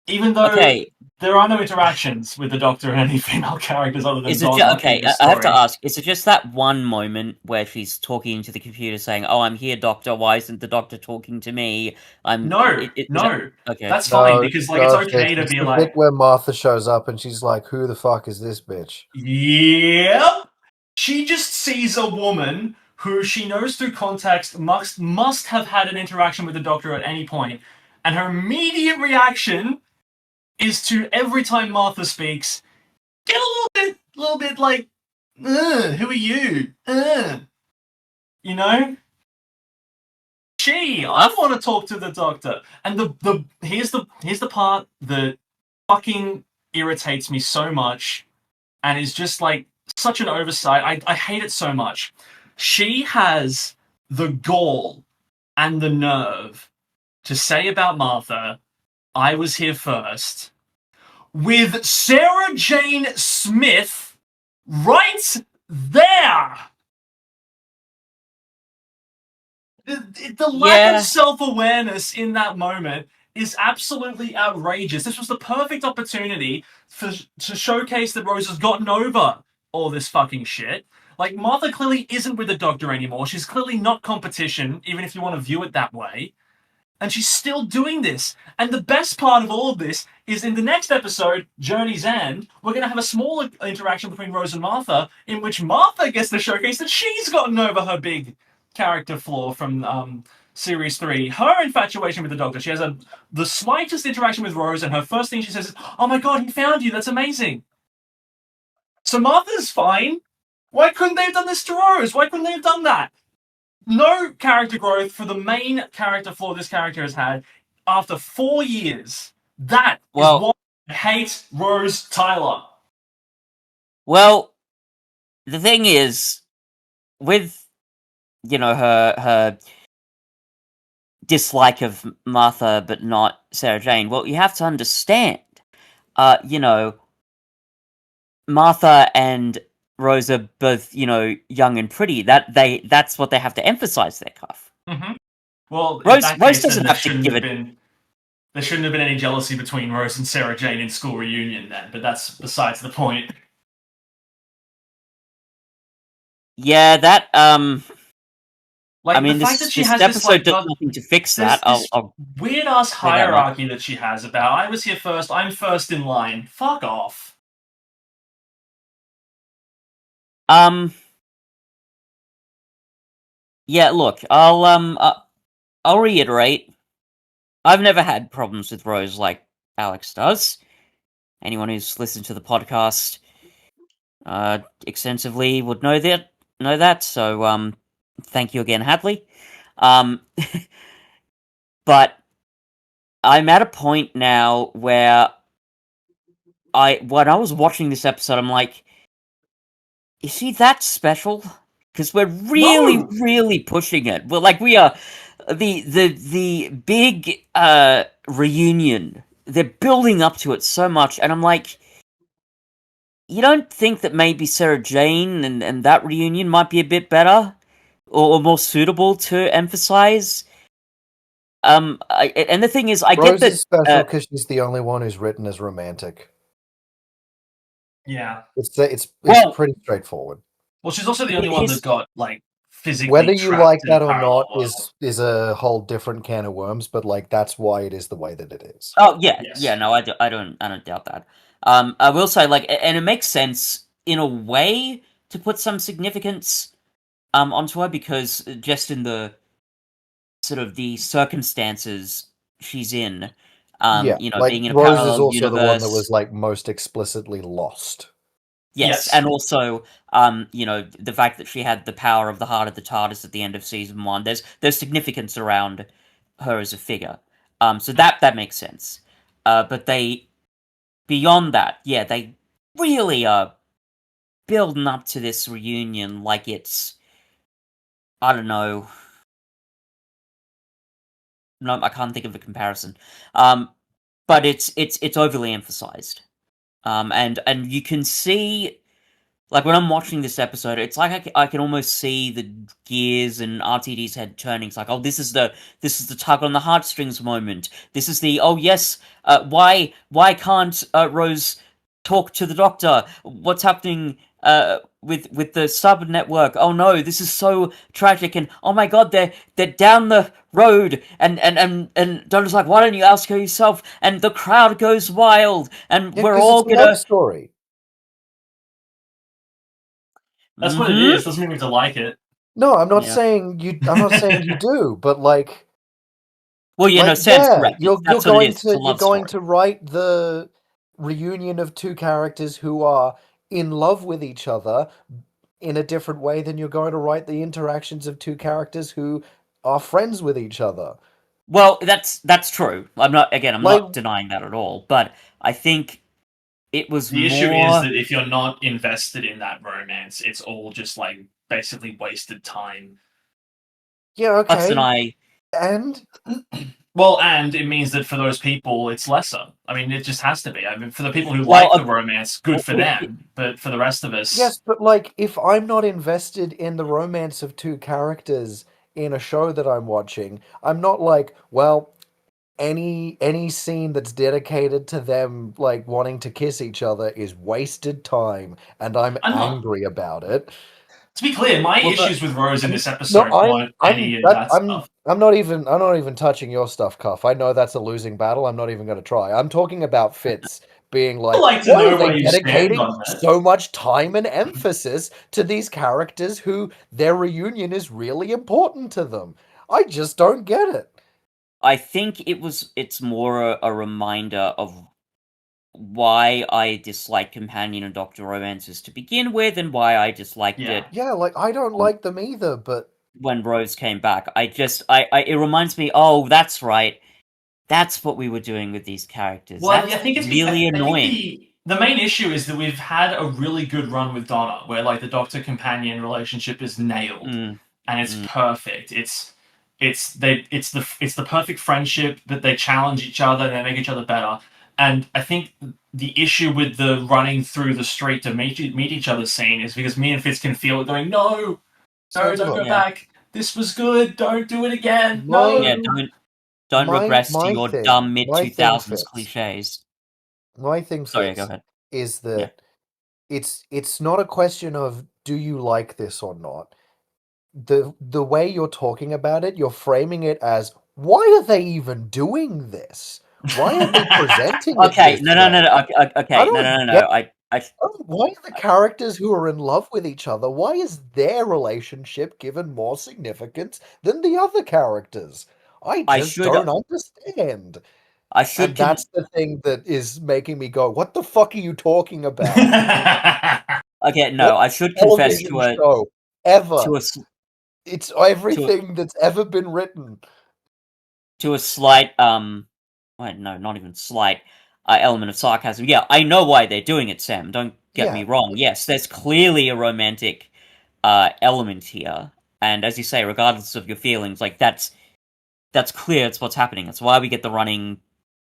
Even though Okay, there are no interactions with the Doctor and any female characters other than is it Zog okay? in this I have to story. ask: is it just that one moment where she's talking to the computer, saying, "Oh, I'm here, Doctor. Why isn't the Doctor talking to me?" No, Is that no, okay? that's fine because she like it's does this. okay to It's be the like, bit where Martha shows up and she's like, "Who the fuck is this bitch?" yep. She just sees a woman who she knows through context must have had an interaction with the Doctor at any point, and her immediate reaction is to every time Martha speaks, get a little bit like, who are you? You know? I want to talk to the Doctor. And here's the part that fucking irritates me so much and is just like such an oversight. I hate it so much. She has the gall and the nerve to say about Martha, I was here first, with Sarah Jane Smith right there. The lack of Yeah. self-awareness in that moment is absolutely outrageous. This was the perfect opportunity to showcase that Rose has gotten over all this fucking shit. Like, Martha clearly isn't with the Doctor anymore. She's clearly not competition, even if you want to view it that way. And she's still doing this. And the best part of all of this is in the next episode, Journey's End, we're going to have a small interaction between Rose and Martha, in which Martha gets to showcase that she's gotten over her big character flaw from Series 3. Her infatuation with the Doctor. She has the slightest interaction with Rose, and her first thing she says is, "Oh my god, he found you, that's amazing." So Martha's fine. Why couldn't they have done this to Rose? Why couldn't they have done that? No character growth for the main character flaw this character has had after 4 years. That is why I hate Rose Tyler. Well, the thing is, with her dislike of Martha but not Sarah Jane, well, you have to understand, Martha and Rose are both, young and pretty. That's what they have to emphasize their cuff. Mm-hmm. Well, Rose, in that Rose case, doesn't then have to give it. There shouldn't have been any jealousy between Rose and Sarah Jane in school reunion then, but that's besides the point. Yeah, that Like, I mean, the fact that she this has episode this, does nothing to fix that. I'll weird ass say that much. hierarchy that she has about I was here first, I'm first in line. Fuck off. Yeah, look, I'll reiterate. I've never had problems with Rose like Alex does. Anyone who's listened to the podcast extensively would know that. So thank you again, Hadley. But I'm at a point now where when I was watching this episode, I'm like, is she that special? Because we're really pushing it. Well, like, we are the big reunion. They're building up to it so much, and I'm like, you don't think that maybe Sarah Jane and that reunion might be a bit better or more suitable to emphasize? And the thing is, I Rose get that is special because she's the only one who's written as romantic. Yeah. It's pretty straightforward. Well, she's also the only one that got, like, physically whether you trapped like in that a or not parallel is a whole different can of worms, but like that's why it is the way that it is. Oh yeah, Yes. yeah. No, I don't doubt that. I will say, like, and it makes sense in a way to put some significance onto her, because just in the sort of the circumstances she's in, Yeah, like being in a Rose is parallel also the one that universe. was like most explicitly lost. Yes, Yes. and also, the fact that she had the power of the heart of the TARDIS at the end of season 1. There's significance around her as a figure. So that makes sense. But beyond that, yeah, they really are building up to this reunion like it's, I don't know. No, I can't think of a comparison. But it's overly emphasized. And you can see Like, when I'm watching this episode, it's like I can almost see the gears and RTD's head turning. It's like, oh, this is the tug on the heartstrings moment. This is the, oh yes, why can't Rose talk to the Doctor? What's happening with the sub network? Oh no, this is so tragic. And oh my god, they're down the road. And Donna's like, why don't you ask her yourself? And the crowd goes wild. And Yeah, we're 'cause all it's a gonna. love story. That's what it is. Doesn't mean we have to like it. No, I'm not Yeah. saying you. I'm not saying you do, but like, Well, yeah, no, like, Sam's yeah, correct. you're That's what it going is. It's a to love story. write the reunion of two characters who are in love with each other in a different way than you're going to write the interactions of two characters who are friends with each other. Well, that's true. I'm not Like, not denying that at all, but I think it was The more. issue is that if you're not invested in that romance, it's all just like basically wasted time. yeah, Hudson and okay, I. and Well, and it means that for those people, it's lesser. I mean, it just has to be. I mean, for the people who Well, like the romance, good for well, them. But for the rest of us, yes, but like, if I'm not invested in the romance of two characters in a show that I'm watching, I'm not like, well, any scene that's dedicated to them like wanting to kiss each other is wasted time, and I'm I'm not. angry about it. To be clear, my Well, but- issues with Rose in this No, episode weren't any of that stuff. I'm not even touching your stuff, Cuff. I know that's a losing battle. I'm not even going to try. I'm talking about Fitz being like, I'd like to why know are where they you stand dedicating on that. so much time and emphasis to these characters who their reunion is really important to them? I just don't get it. I think it's more a reminder of why I dislike companion and Doctor romances to begin with, and why I disliked Yeah. it Yeah, like, I don't like them either, but when Rose came back. It reminds me, oh, that's right. That's what we were doing with these characters. Well, That's I think it's really I think annoying. the main issue is that we've had a really good run with Donna, where like the Doctor companion relationship is nailed Mm, and it's mm. perfect. It's the perfect friendship that they challenge each other and they make each other better. And I think the issue with the running through the street to meet each other scene is because me and Fitz can feel it going, no, don't go Yeah. back. This was good. Don't do it again. My- No. Yeah, don't regress to your dumb mid my thing, 2000s Fitz, cliches. my thing, Sorry, Fitz, go ahead. is that it's not a question of do you like this or not. The way you're talking about it, you're framing it as, why are they even doing this? Why are they presenting it Okay, this no. way? Okay, I no. don't get- I Why are the characters who are in love with each other, why is their relationship given more significance than the other characters? I I just should- don't understand. I should. And that's the thing that is making me go, what the fuck are you talking about? Okay, no. I should confess Television to a show ever. to a s- It's everything that's ever been written. to a slight wait, no, not even slight element of sarcasm. Yeah, I know why they're doing it, Sam. Don't get Yeah. me wrong. Yes, there's clearly a romantic element here, and as you say, regardless of your feelings, like that's clear. It's what's happening. It's why we get the running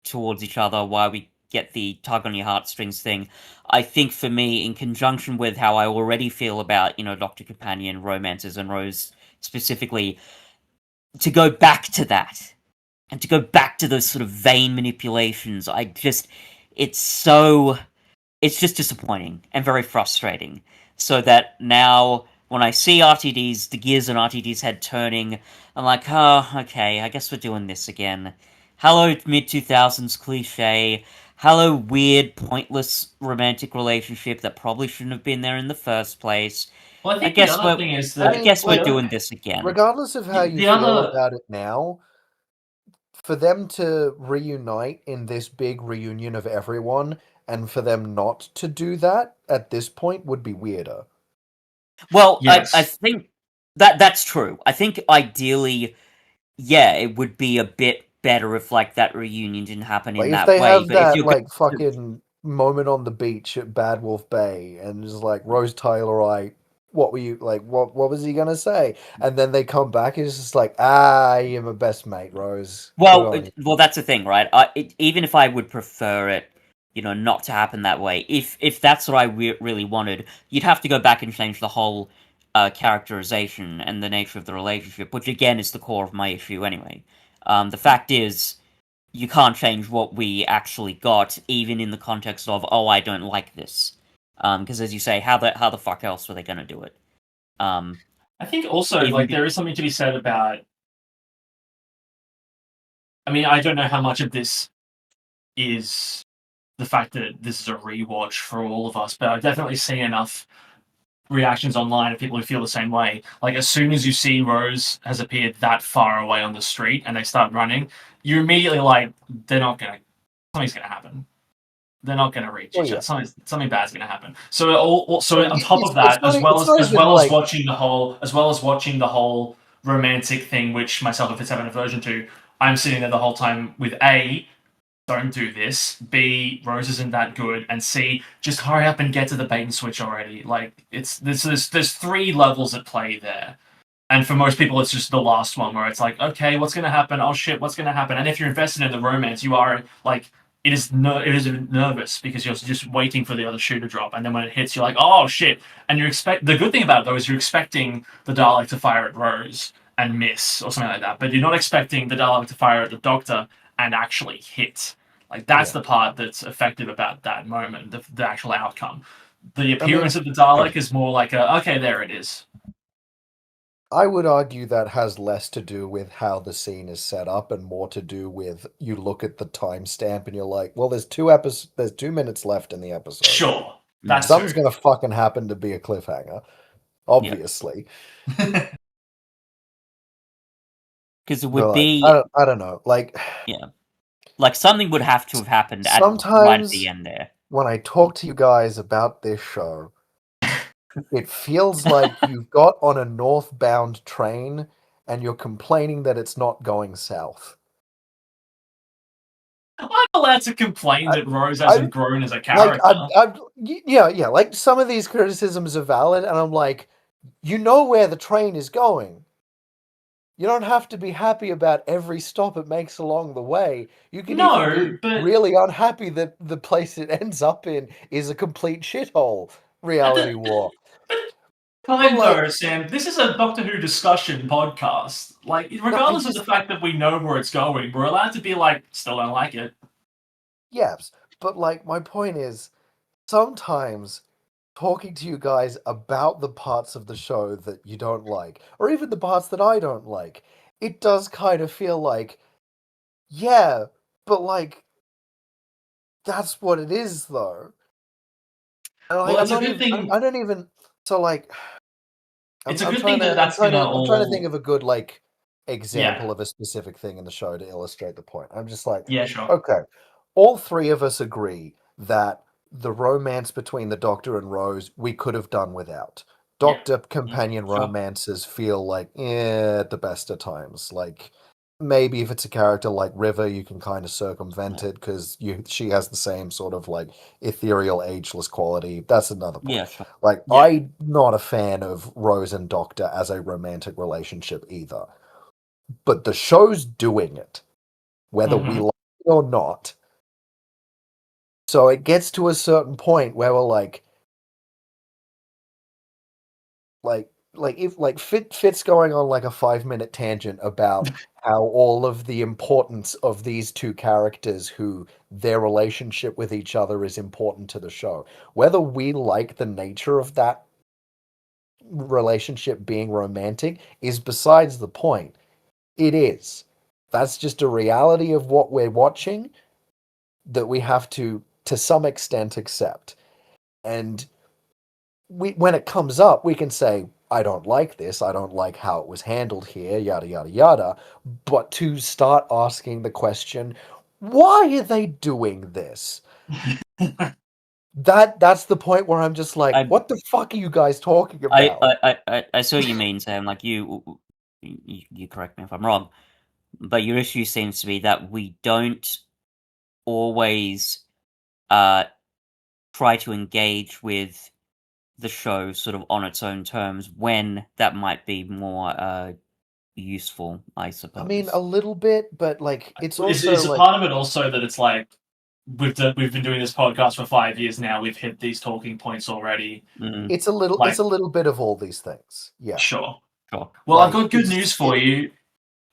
towards each other. Why we get the tug on your heartstrings thing. I think for me, in conjunction with how I already feel about Doctor Companion romances and Rose specifically, to go back to that. And to go back to those sort of vain manipulations, it's just disappointing and very frustrating. So that now, when I see the gears in RTD's head turning, I'm like, oh, okay, I guess we're doing this again. Hello, mid-2000s cliche. Hello, weird, pointless romantic relationship that probably shouldn't have been there in the first place. Well, I think guess the other we're- thing is I that guess we're like, doing this again. Regardless of how The you feel other- about it now, for them to reunite in this big reunion of everyone, and for them not to do that at this point would be weirder. Well, Yes. I think that's true. I think ideally, yeah, it would be a bit better if like that reunion didn't happen Like, in if that they way. have But if that you're like fucking moment on the beach at Bad Wolf Bay, and it's like, Rose Taylorite, what were you like? What was he gonna say? And then they come back, and it's just like, you're my best mate, Rose. Good on you. well, that's the thing, right? Even if I would prefer it not to happen that way. If that's what I really wanted, you'd have to go back and change the whole characterization and the nature of the relationship, which again is the core of my issue anyway. The fact is, you can't change what we actually got, even in the context of, oh, I don't like this. Because as you say, how the fuck else were they going to do it? I think also, there is something to be said about. I mean, I don't know how much of this is the fact that this is a rewatch for all of us, but I've definitely seen enough reactions online of people who feel the same way. Like, as soon as you see Rose has appeared that far away on the street and they start running, you're immediately like, something's gonna happen. They're not gonna reach each other. Something bad's gonna happen. So on top of that, as well as watching the whole romantic thing, which myself and Fitz have an aversion to, I'm sitting there the whole time with A, don't do this. B, Rose isn't that good, and C, just hurry up and get to the bait and switch already. Like, there's 3 levels at play there, and for most people, it's just the last one where it's like, okay, what's gonna happen? Oh shit, what's gonna happen? And if you're invested in the romance, you are like, it is nervous because you're just waiting for the other shoe to drop, and then when it hits, you're like, oh shit, and the good thing about it though is you're expecting the Dalek to fire at Rose and miss or something like that, but you're not expecting the Dalek to fire at the Doctor and actually hit. Like, that's the part that's effective about that moment, the actual outcome. The appearance of the Dalek is more like okay, there it is. I would argue that has less to do with how the scene is set up and more to do with, you look at the timestamp and you're like, well, there's 2 minutes left in the episode. Sure. Something's going to fucking happen to be a cliffhanger. Obviously. Because it would be... I don't know. Like... Yeah. Like, something would have to have happened right at the end there. When I talk to you guys about this show, it feels like you've got on a northbound train and you're complaining that it's not going south. I'm allowed to complain that Rose hasn't grown as a character. Yeah. Like, some of these criticisms are valid, and I'm like, you know where the train is going. You don't have to be happy about every stop it makes along the way. You can be really unhappy that the place it ends up in is a complete shithole. Reality War. Sam, this is a Doctor Who discussion podcast. Like, regardless of the fact that we know where it's going, we're allowed to be like, still don't like it. Yes, but like, my point is, sometimes talking to you guys about the parts of the show that you don't like, or even the parts that I don't like, it does kind of feel like, yeah, but like, that's what it is, though. And well, it's a good thing. I don't even. So, like, it's a good thing that's I'm trying to think of a good, like, example of a specific thing in the show to illustrate the point. I'm just like, yeah, sure. Okay, all 3 of us agree that the romance between the Doctor and Rose we could have done without. Doctor companion romances feel like at the best of times. Like, maybe if it's a character like River, you can kind of circumvent it because she has the same sort of like ethereal, ageless quality. That's another point. Yeah, sure. Like, I'm not a fan of Rose and Doctor as a romantic relationship either. But the show's doing it, whether we like it or not. So it gets to a certain point where we're like if Fitz going on like a 5-minute tangent about how all of the importance of these 2 characters who their relationship with each other is important to the show. Whether we like the nature of that relationship being romantic is besides the point. It is. That's just a reality of what we're watching that we have to some extent accept. And when it comes up, we can say, I don't like this, I don't like how it was handled here, yada, yada, yada. But to start asking the question, why are they doing this? That's the point where I'm just like, what the fuck are you guys talking about? I see what you mean, Sam. Like, you correct me if I'm wrong, but your issue seems to be that we don't always try to engage with the show sort of on its own terms when that might be more useful, I suppose. I mean, a little bit, but like, it's also is a part of it also that it's like, we've been doing this podcast for 5 years now. We've hit these talking points already. Mm, It's a little. Like- It's a little bit of all these things. Yeah. Sure. sure. Well, I've Like, got good it's- news for you.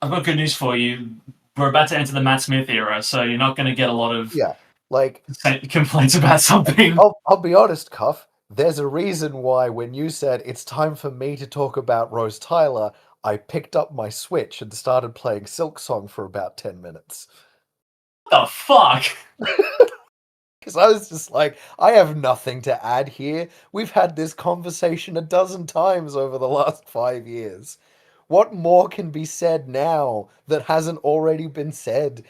I've got good news for you. We're about to enter the Matt Smith era, so you're not going to get a lot of Yeah. Like, complaints about something. I'll be honest, Cuff. There's a reason why when you said it's time for me to talk about Rose Tyler, I picked up my Switch and started playing Silk Song for about 10 minutes. What the fuck? Because I was just like, I have nothing to add here. We've had this conversation a dozen times over the last 5 years. What more can be said now that hasn't already been said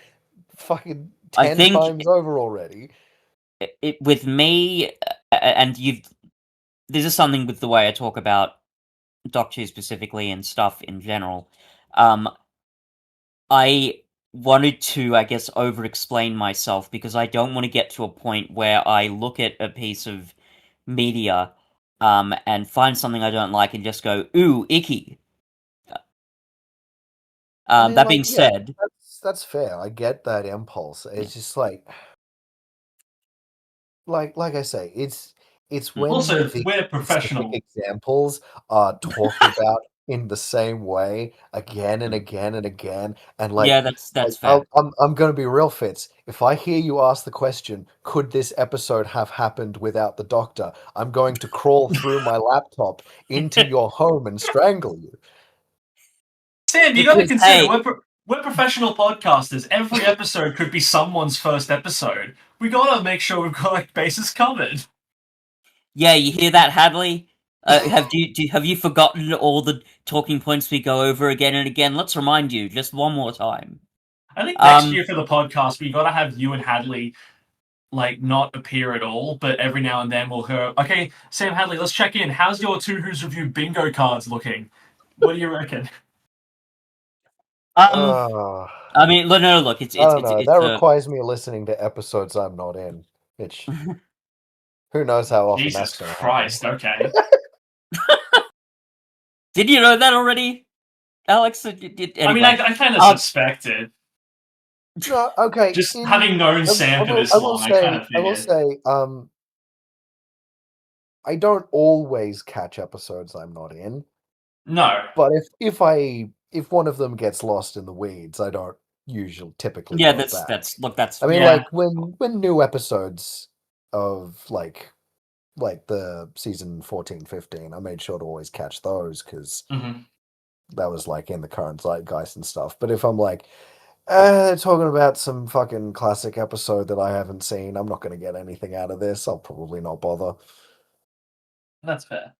fucking I 10 think- times over already? With me, and this is something with the way I talk about Doctor Who specifically and stuff in general. I wanted to, I guess, over-explain myself because I don't want to get to a point where I look at a piece of media and find something I don't like and just go, ooh, icky. I mean, That like, being yeah, said, that's fair. I get that impulse. It's just like I say, it's when Also, these we're specific professional. examples are talked about in the same way again and again and again, and like, yeah, that's like, fair. I'm gonna be real, Fitz. If I hear you ask the question, could this episode have happened without the Doctor? I'm going to crawl through my laptop into your home and strangle you. Sam, you got to Because, consider hey- we're professional podcasters. Every episode could be someone's first episode. We gotta make sure we've got like bases covered. Yeah, you hear that, Hadley? Have you forgotten all the talking points we go over again and again? Let's remind you just one more time. I think next Um, year for the podcast, we gotta have you and Hadley like not appear at all, but every now and then we'll hear. Okay, Sam Hadley, let's check in. How's your Two Who's Review bingo cards looking? What do you reckon? Uh, I mean, no, look, it's I don't know. That a- requires me listening to episodes I'm not in, which who knows how often Jesus that's going to Christ, okay. Did you know that already, Alex? I mean, Anyway, I kind of Um, suspected. No, okay. Just having known Sam for this long, I kind of I will figured. say, I don't always catch episodes I'm not in, No. but if one of them gets lost in the weeds, I don't typically yeah, go back. that's I mean, Yeah. like when new episodes of like the season 14, 15, I made sure to always catch those because Mhm. that was like in the current zeitgeist and stuff. But if I'm like, talking about some fucking classic episode that I haven't seen, I'm not going to get anything out of this. I'll probably not bother. That's fair.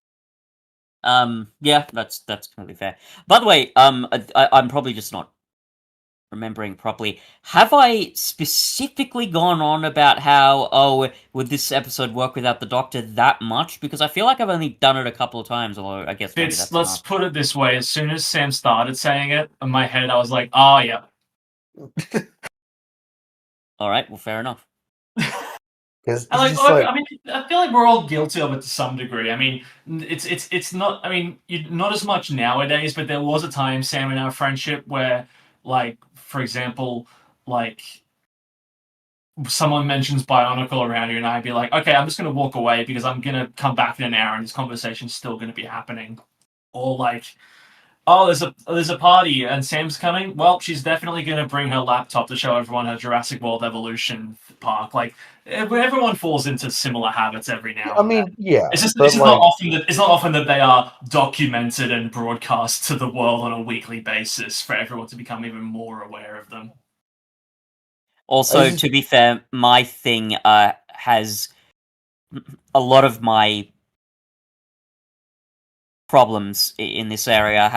yeah, that's completely fair. By the way, I'm probably just not remembering properly. Have I specifically gone on about how would this episode work without the Doctor that much? Because I feel like I've only done it a couple of times, although I guess maybe Let's that's put it this way. As soon as Sam started saying it, in my head I was like, oh, yeah. all right. Well, fair enough. Because I mean, I feel like we're all guilty of it to some degree. I mean, it's not. I mean, not as much nowadays, but there was a time, Sam, in our friendship where, like, for example, like someone mentions Bionicle around you, and I'd be like, okay, I'm just gonna walk away because I'm gonna come back in an hour, and this conversation's still gonna be happening. Or like, oh, there's a party and Sam's coming. Well, she's definitely going to bring her laptop to show everyone her Jurassic World Evolution park. Like everyone falls into similar habits every now. I mean, yeah, it's but not often that they are documented and broadcast to the world on a weekly basis for everyone to become even more aware of them. Also, to be fair, my thing has a lot of my problems in this area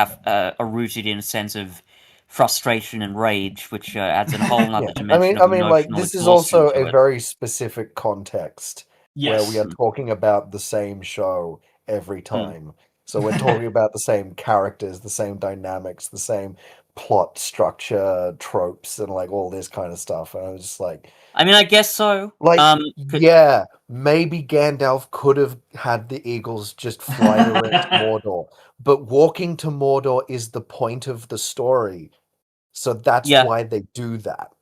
are rooted in a sense of frustration and rage, which adds a whole other dimension. I mean, like this is also a it. very specific context Yes. where we are talking about the same show every time. So we're talking about the same characters, the same dynamics, the same plot structure, tropes, and like all this kind of stuff. And I was just like, I mean, I guess so. like, yeah, maybe Gandalf could have had the eagles just fly direct to Mordor, but walking to Mordor is the point of the story, so that's why they do that.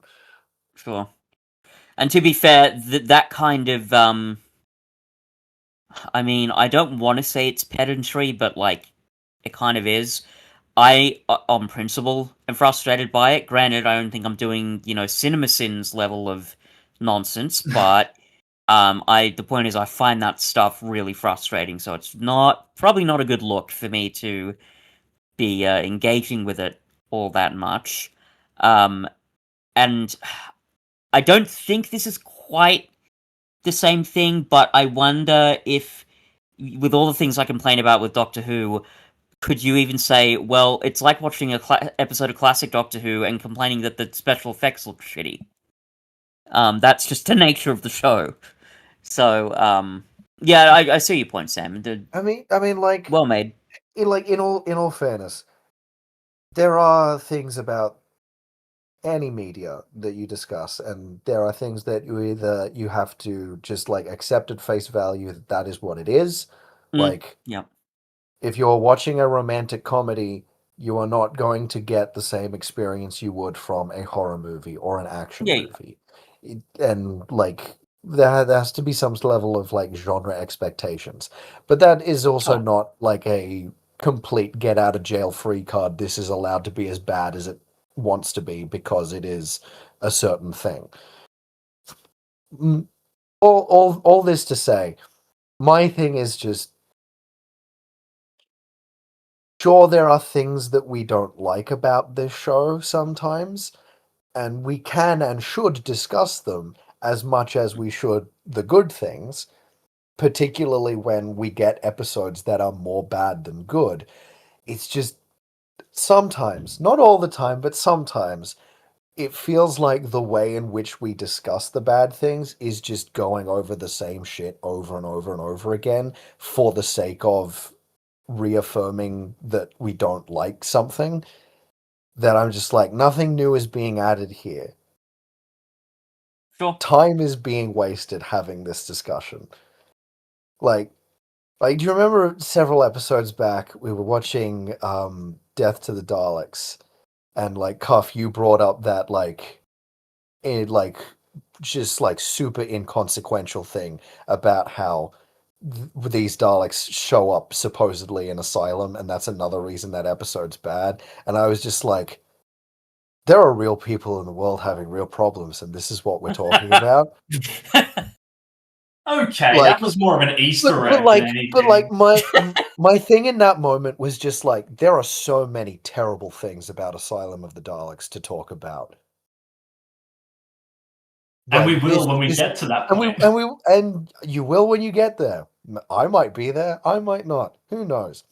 Sure. And to be fair, that kind of I mean, I don't want to say it's pedantry, but like it kind of is. I, on principle, am frustrated by it. Granted, I don't think I'm doing, CinemaSins level of nonsense, but the point is, I find that stuff really frustrating. So it's probably not a good look for me to be engaging with it all that much. And I don't think this is quite the same thing, but I wonder if, with all the things I complain about with Doctor Who, could you even say, well, it's like watching a episode of classic Doctor Who and complaining that the special effects look shitty? That's just the nature of the show. So, yeah, I see your point, Sam. I mean, like, Well made. in all fairness, there are things about any media that you discuss, and there are things that you have to just like accept at face value that is what it is. Like, yeah. if you're watching a romantic comedy, you are not going to get the same experience you would from a horror movie or an action movie. And like there has to be some level of like genre expectations. But that is also not like a complete get out of jail free card. This is allowed to be as bad as it wants to be because it is a certain thing. All this to say, my thing is just, sure, there are things that we don't like about this show sometimes, and we can and should discuss them as much as we should the good things, particularly when we get episodes that are more bad than good. It's just sometimes, not all the time, but sometimes, it feels like the way in which we discuss the bad things is just going over the same shit over and over and over again for the sake of reaffirming that we don't like something. That I'm just like, nothing new is being added here. Sure. Time is being wasted having this discussion. Like, do you remember several episodes back we were watching Death to the Daleks, and like Cuff, you brought up that just like super inconsequential thing about how these Daleks show up supposedly in Asylum, and that's another reason that episode's bad. And I was just like, there are real people in the world having real problems, and this is what we're talking about. Okay, Like, that was more of an Easter egg like, than anything. but like my thing in that moment was just like, there are so many terrible things about Asylum of the Daleks to talk about. And Like, we will when we get to that point. And you will when you get there. I might be there. I might not. Who knows?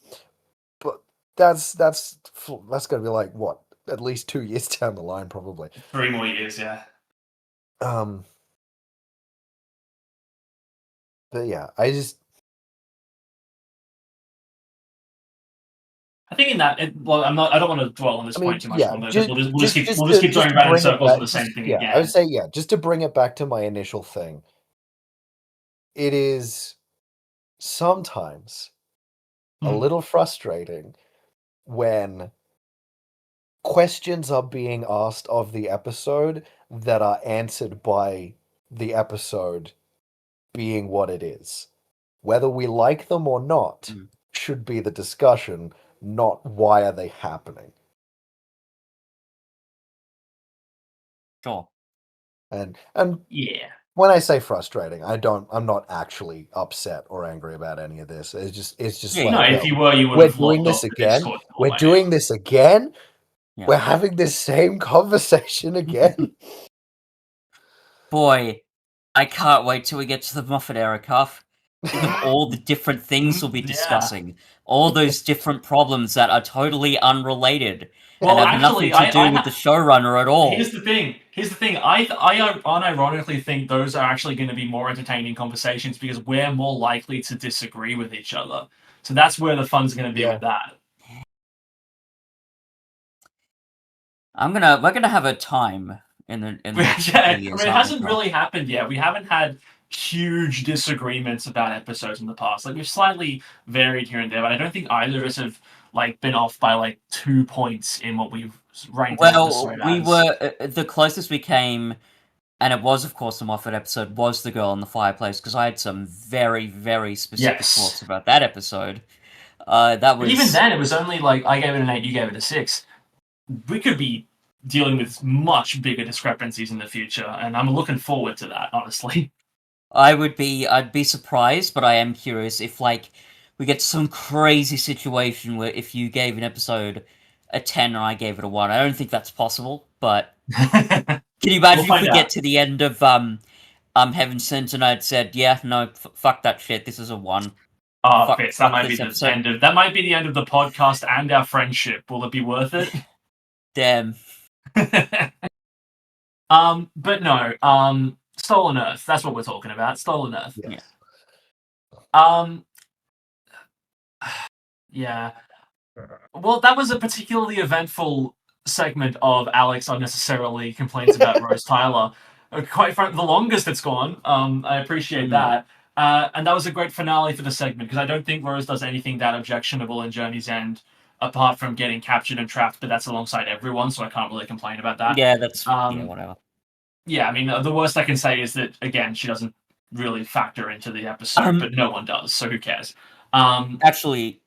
But that's gonna be like what? At least 2 years down the line, probably. 3 more years, yeah. But yeah, I think in that, I'm not. I don't want to dwell on this point too much longer. We'll just keep going around in circles with the same thing again. I would say, just to bring it back to my initial thing, it is sometimes a little frustrating when questions are being asked of the episode that are answered by the episode being what it is. Whether we like them or not should be the discussion, not why are they happening. Sure. And yeah, when I say frustrating, I'm not actually upset or angry about any of this. It's just if you were, you would we're have doing this again. We're doing this again. Yeah. We're having this same conversation again. Boy, I can't wait till we get to the Moffat era, Cuff. Think of all the different things we'll be discussing. All those different problems that are totally unrelated. Well, and have nothing to do with the showrunner at all. Here's the thing. I unironically think those are actually going to be more entertaining conversations because we're more likely to disagree with each other. So that's where the fun's going to be with that. We're gonna have a time in the it hasn't really happened yet. We haven't had huge disagreements about episodes in the past. Like, we've slightly varied here and there, but I don't think either of us have been off by 2 points in what we've ranked. Well, we were the closest we came and it was, of course, the Moffat episode, was the girl in the fireplace, because I had some very, very specific Yes. thoughts about that episode. That was... But even then, it was only like, I gave it an 8, you gave it a 6. We could be dealing with much bigger discrepancies in the future, and I'm looking forward to that, honestly. I'd be surprised, but I am curious if, like, we get some crazy situation where if you gave an episode a 10 and I gave it a 1. I don't think that's possible, but can you imagine We'll if we find get out. to the end of Heaven Sent and I'd said, yeah, no, fuck that shit, this is a 1. Oh, Fuck- Fitz, fuck that might be this the episode. end of that might be the end of the podcast and our friendship. Will it be worth it? Damn. But no, Stolen Earth, that's what we're talking about. Stolen Earth. Yes. Yeah. Well, that was a particularly eventful segment of Alex unnecessarily complains about Rose Tyler. Quite frankly, the longest it's gone. I appreciate that. And that was a great finale for the segment, because I don't think Rose does anything that objectionable in Journey's End, apart from getting captured and trapped, but that's alongside everyone, so I can't really complain about that. Yeah, that's... yeah, whatever. Yeah, I mean, the worst I can say is that, again, she doesn't really factor into the episode, but no one does, so who cares? Actually,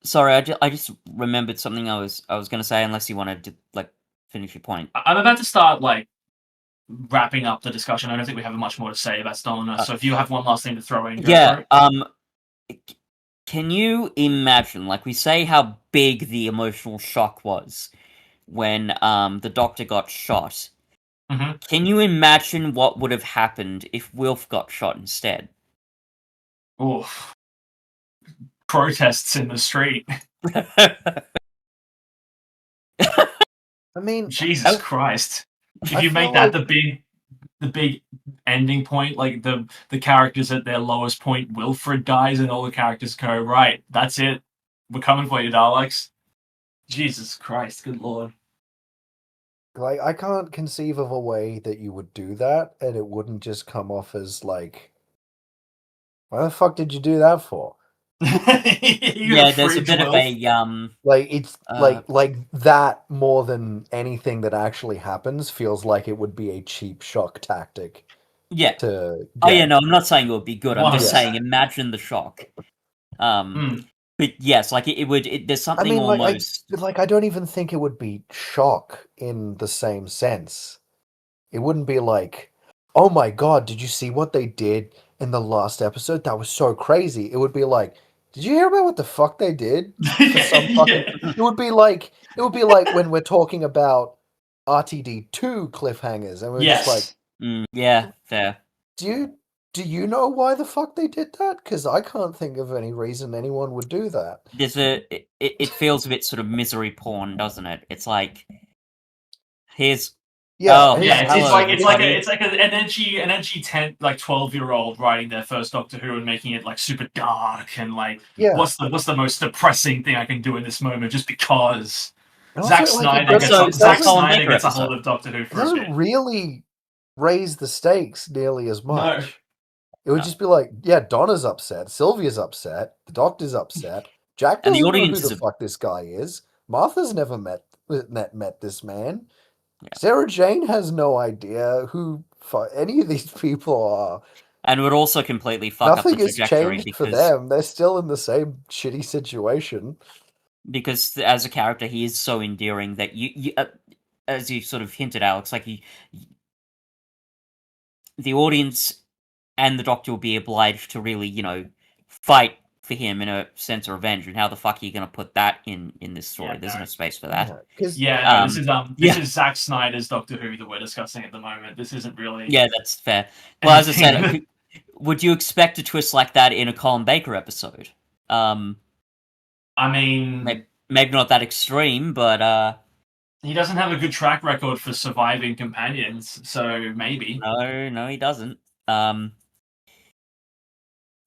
sorry, I just remembered something I was going to say, unless you wanted to, like, finish your point. I'm about to start, like, wrapping up the discussion. I don't think we have much more to say about Stolen Earth, so if you have one last thing to throw in, go for it. Can you imagine, like, we say how big the emotional shock was when the Doctor got shot. Mhm. Can you imagine what would have happened if Wilf got shot instead? Oof. Protests in the street. I mean, Jesus Christ. If I you feel make that like- the big ending point, like the characters at their lowest point, Wilfred dies and all the characters go, right, that's it. We're coming for you, Daleks. Jesus Christ, good lord. like, I can't conceive of a way that you would do that and it wouldn't just come off as like, why the fuck did you do that for? Yeah, there's a bit of a Like, it's Uh, like that more than anything that actually happens feels like it would be a cheap shock tactic yeah. to Oh yeah, get. no, I'm not saying it would be good. I'm just 100%. saying, imagine the shock. But yes, like it would. There's I something mean, almost. I don't even think it would be shock in the same sense. It wouldn't be like, oh my god, did you see what they did in the last episode? That was so crazy. It would be like, did you hear about what the fuck they did? For some fucking... It would be like when we're talking about RTD2 cliffhangers, and we're just like, yeah, fair. do you know why the fuck they did that? Because I can't think of any reason anyone would do that. It feels a bit sort of misery porn, doesn't it? It's like, here's Yeah, Oh, Yeah, hello, it's like everybody. an edgy 10 like 12-year-old writing their first Doctor Who and making it like super dark and like yeah. what's the most depressing thing I can do in this moment just because And Zack also, Snyder it gets doesn't- Zack Colin Snyder Baker gets a episode. hold of Doctor Who It for a bit. doesn't really raise the stakes nearly as No. much. It would just be like, yeah, Donna's upset, Sylvia's upset, the Doctor's upset, Jack And the doesn't know who audience the is- fuck this guy is. Martha's never met this man. Yeah. Sarah Jane has no idea who any of these people are. And it would also completely fuck Nothing up the has trajectory changed for because them. They're still in the same shitty situation. as a character he is so endearing that you as you sort of hinted, Alex, like the audience and the Doctor will be obliged to really, fight for him in a sense of revenge. And how the fuck are you going to put that in this story? Yeah, There's no. no space for that. Yeah, no, this yeah. is Zack Snyder's Doctor Who that we're discussing at the moment. This isn't really Yeah, that's fair. Well, as I said, anything. would you expect a twist like that in a Colin Baker episode? I mean, Maybe not that extreme, but he doesn't have a good track record for surviving companions, so maybe. no, he doesn't.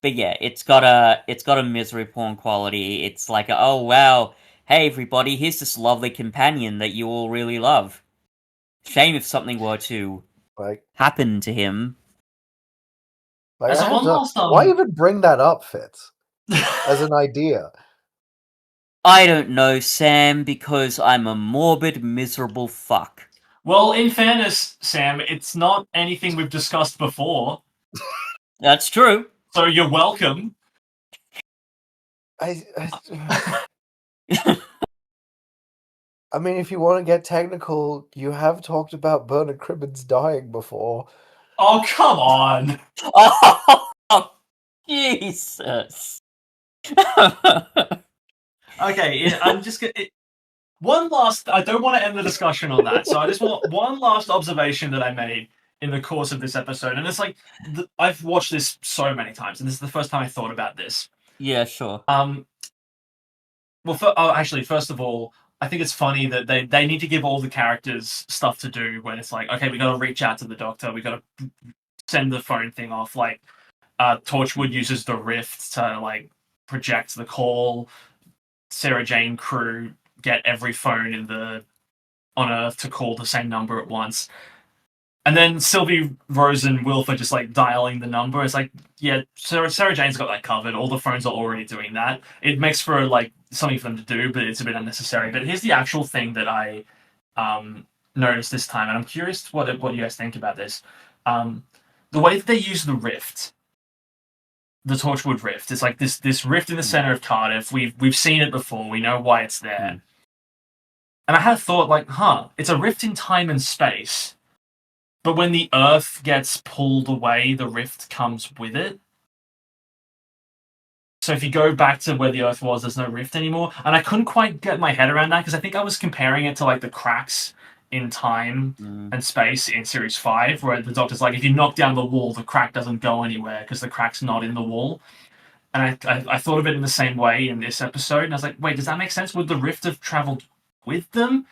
But yeah, it's got a misery porn quality. It's like, oh wow, hey everybody, here's this lovely companion that you all really love. Shame if something were to happen to him. Like, As a one last, why even bring that up, Fitz? As an idea. I don't know, Sam, because I'm a morbid, miserable fuck. Well, in fairness, Sam, it's not anything we've discussed before, That's true. so you're welcome. I mean, if you want to get technical, you have talked about Bernard Cribbins dying before. Oh, come on. Oh, Jesus. Okay, I'm just gonna. One last. I don't want to end the discussion on that, so I just want one last observation that I made in the course of this episode, and it's like I've watched this so many times, and this is the first time I thought about this. Yeah, sure. Well, actually, first of all, I think it's funny that they need to give all the characters stuff to do when it's like, okay, we got to reach out to the doctor, we got to send the phone thing off. Like, Torchwood uses the rift to like project the call. Sarah Jane crew get every phone on Earth to call the same number at once. And then Sylvie, Rose, and Wilf are just like dialing the number. It's like, yeah, Sarah Jane's got that covered. All the phones are already doing that. It makes for like something for them to do, but it's a bit unnecessary. But here's the actual thing that I noticed this time, and I'm curious what you guys think about this. The way that they use the rift, the Torchwood rift, it's like this rift in the center of Cardiff. We've seen it before. We know why it's there. And I had a thought like, it's a rift in time and space. But when the Earth gets pulled away, the rift comes with it. So if you go back to where the Earth was, there's no rift anymore. And I couldn't quite get my head around that because I think I was comparing it to like the cracks in time and space in Series 5, where the Doctor's like, if you knock down the wall, the crack doesn't go anywhere because the crack's not in the wall. And I thought of it in the same way in this episode. And I was like, wait, does that make sense? Would the rift have traveled with them?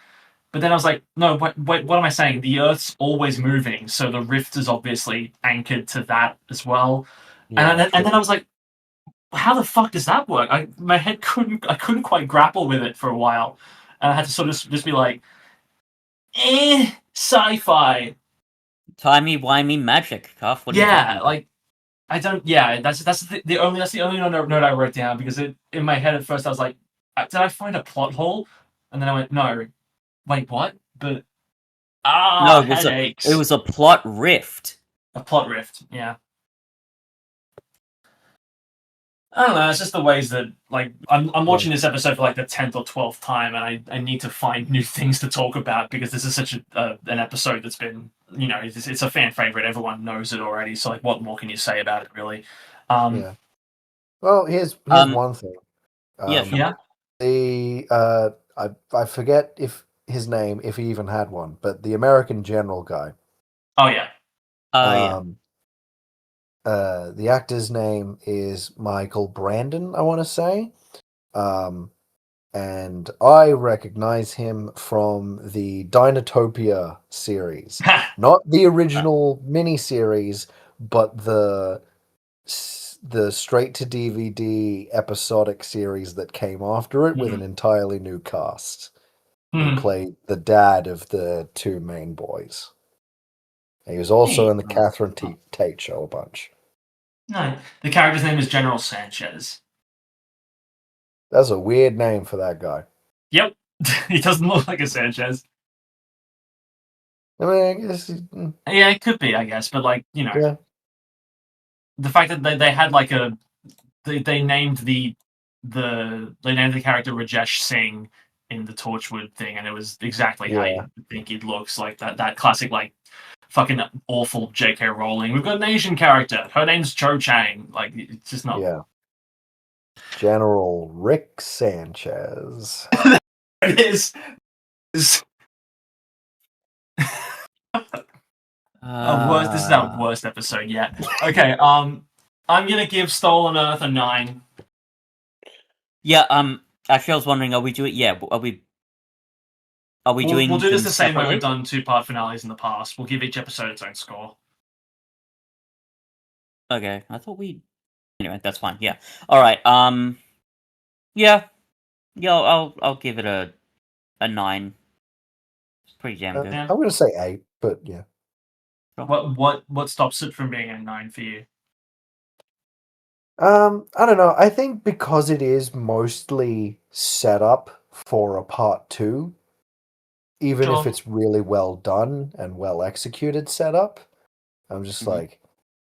But then I was like, no, wait, what am I saying? The Earth's always moving, so the rift is obviously anchored to that as well. Yeah, and then I was like, how the fuck does that work? My head couldn't quite grapple with it for a while, and I had to sort of just be like, sci-fi. Timey-wimey magic, Cuff. What are you talking Yeah, about? like I don't. Yeah, that's the only note I wrote down because in my head at first I was like, did I find a plot hole? And then I went, no. Wait, what? But No, headaches. it was a plot rift. A plot rift, yeah. I don't know. It's just the ways that like I'm watching this episode for like the 10th or 12th time, and I need to find new things to talk about because this is such an episode that's been it's a fan favorite. Everyone knows it already. So like, what more can you say about it, really? Yeah. Well, here's one thing. Yeah, sure. Yeah. The I forget if his name, if he even had one, but the American General guy. Oh yeah. Yeah. The actor's name is Michael Brandon, I want to say. And I recognize him from the Dinotopia series. Not the original miniseries, but the straight to DVD episodic series that came after it with an entirely new cast. He played the dad of the two main boys. He was also in the Catherine Tate show a bunch. No, the character's name is General Sanchez. That's a weird name for that guy. Yep, he doesn't look like a Sanchez. I mean, I guess. Yeah, it could be, I guess, but like Yeah. The fact that they had like they named the character Rajesh Singh in the Torchwood thing, and it was exactly how you think it looks, like that classic like fucking awful J.K. Rowling. We've got an Asian character. Her name's Cho Chang. Like, it's just not. Yeah. General Rick Sanchez. It is. Worst. This is our worst episode yet. Okay. I'm gonna give Stolen Earth a 9. Yeah. Actually, I was wondering, are we doing? Yeah. Are we doing? We'll do this the same way separately? we've done 2-part finales in the past. We'll give each episode its own score. Okay, I thought we. Anyway, that's fine. Yeah. All right. Yeah. I'll give it a 9. It's pretty damn good. I'm going to say 8, but yeah. What stops it from being a 9 for you? I don't know. I think because it is mostly set up for a part 2, even if Sure. it's really well done and well executed setup, I'm just Mhm. like,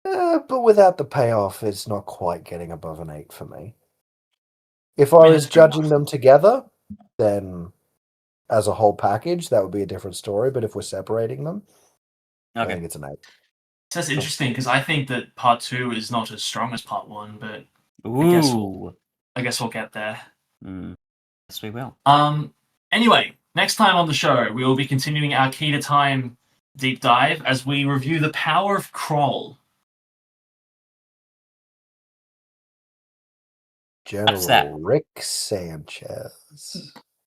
but without the payoff, it's not quite getting above an 8 for me. If I mean, was that's fair judging enough. them together, then as a whole package, that would be a different story. But if we're separating them, I think Okay. it's an 8. So that's interesting because I think that part 2 is not as strong as part 1, but guess Ooh. I guess we'll get there. Yes, we will. Anyway, next time on the show, we will be continuing our Key to Time deep dive as we review The Power of Kroll. That's that. General Rick Sanchez.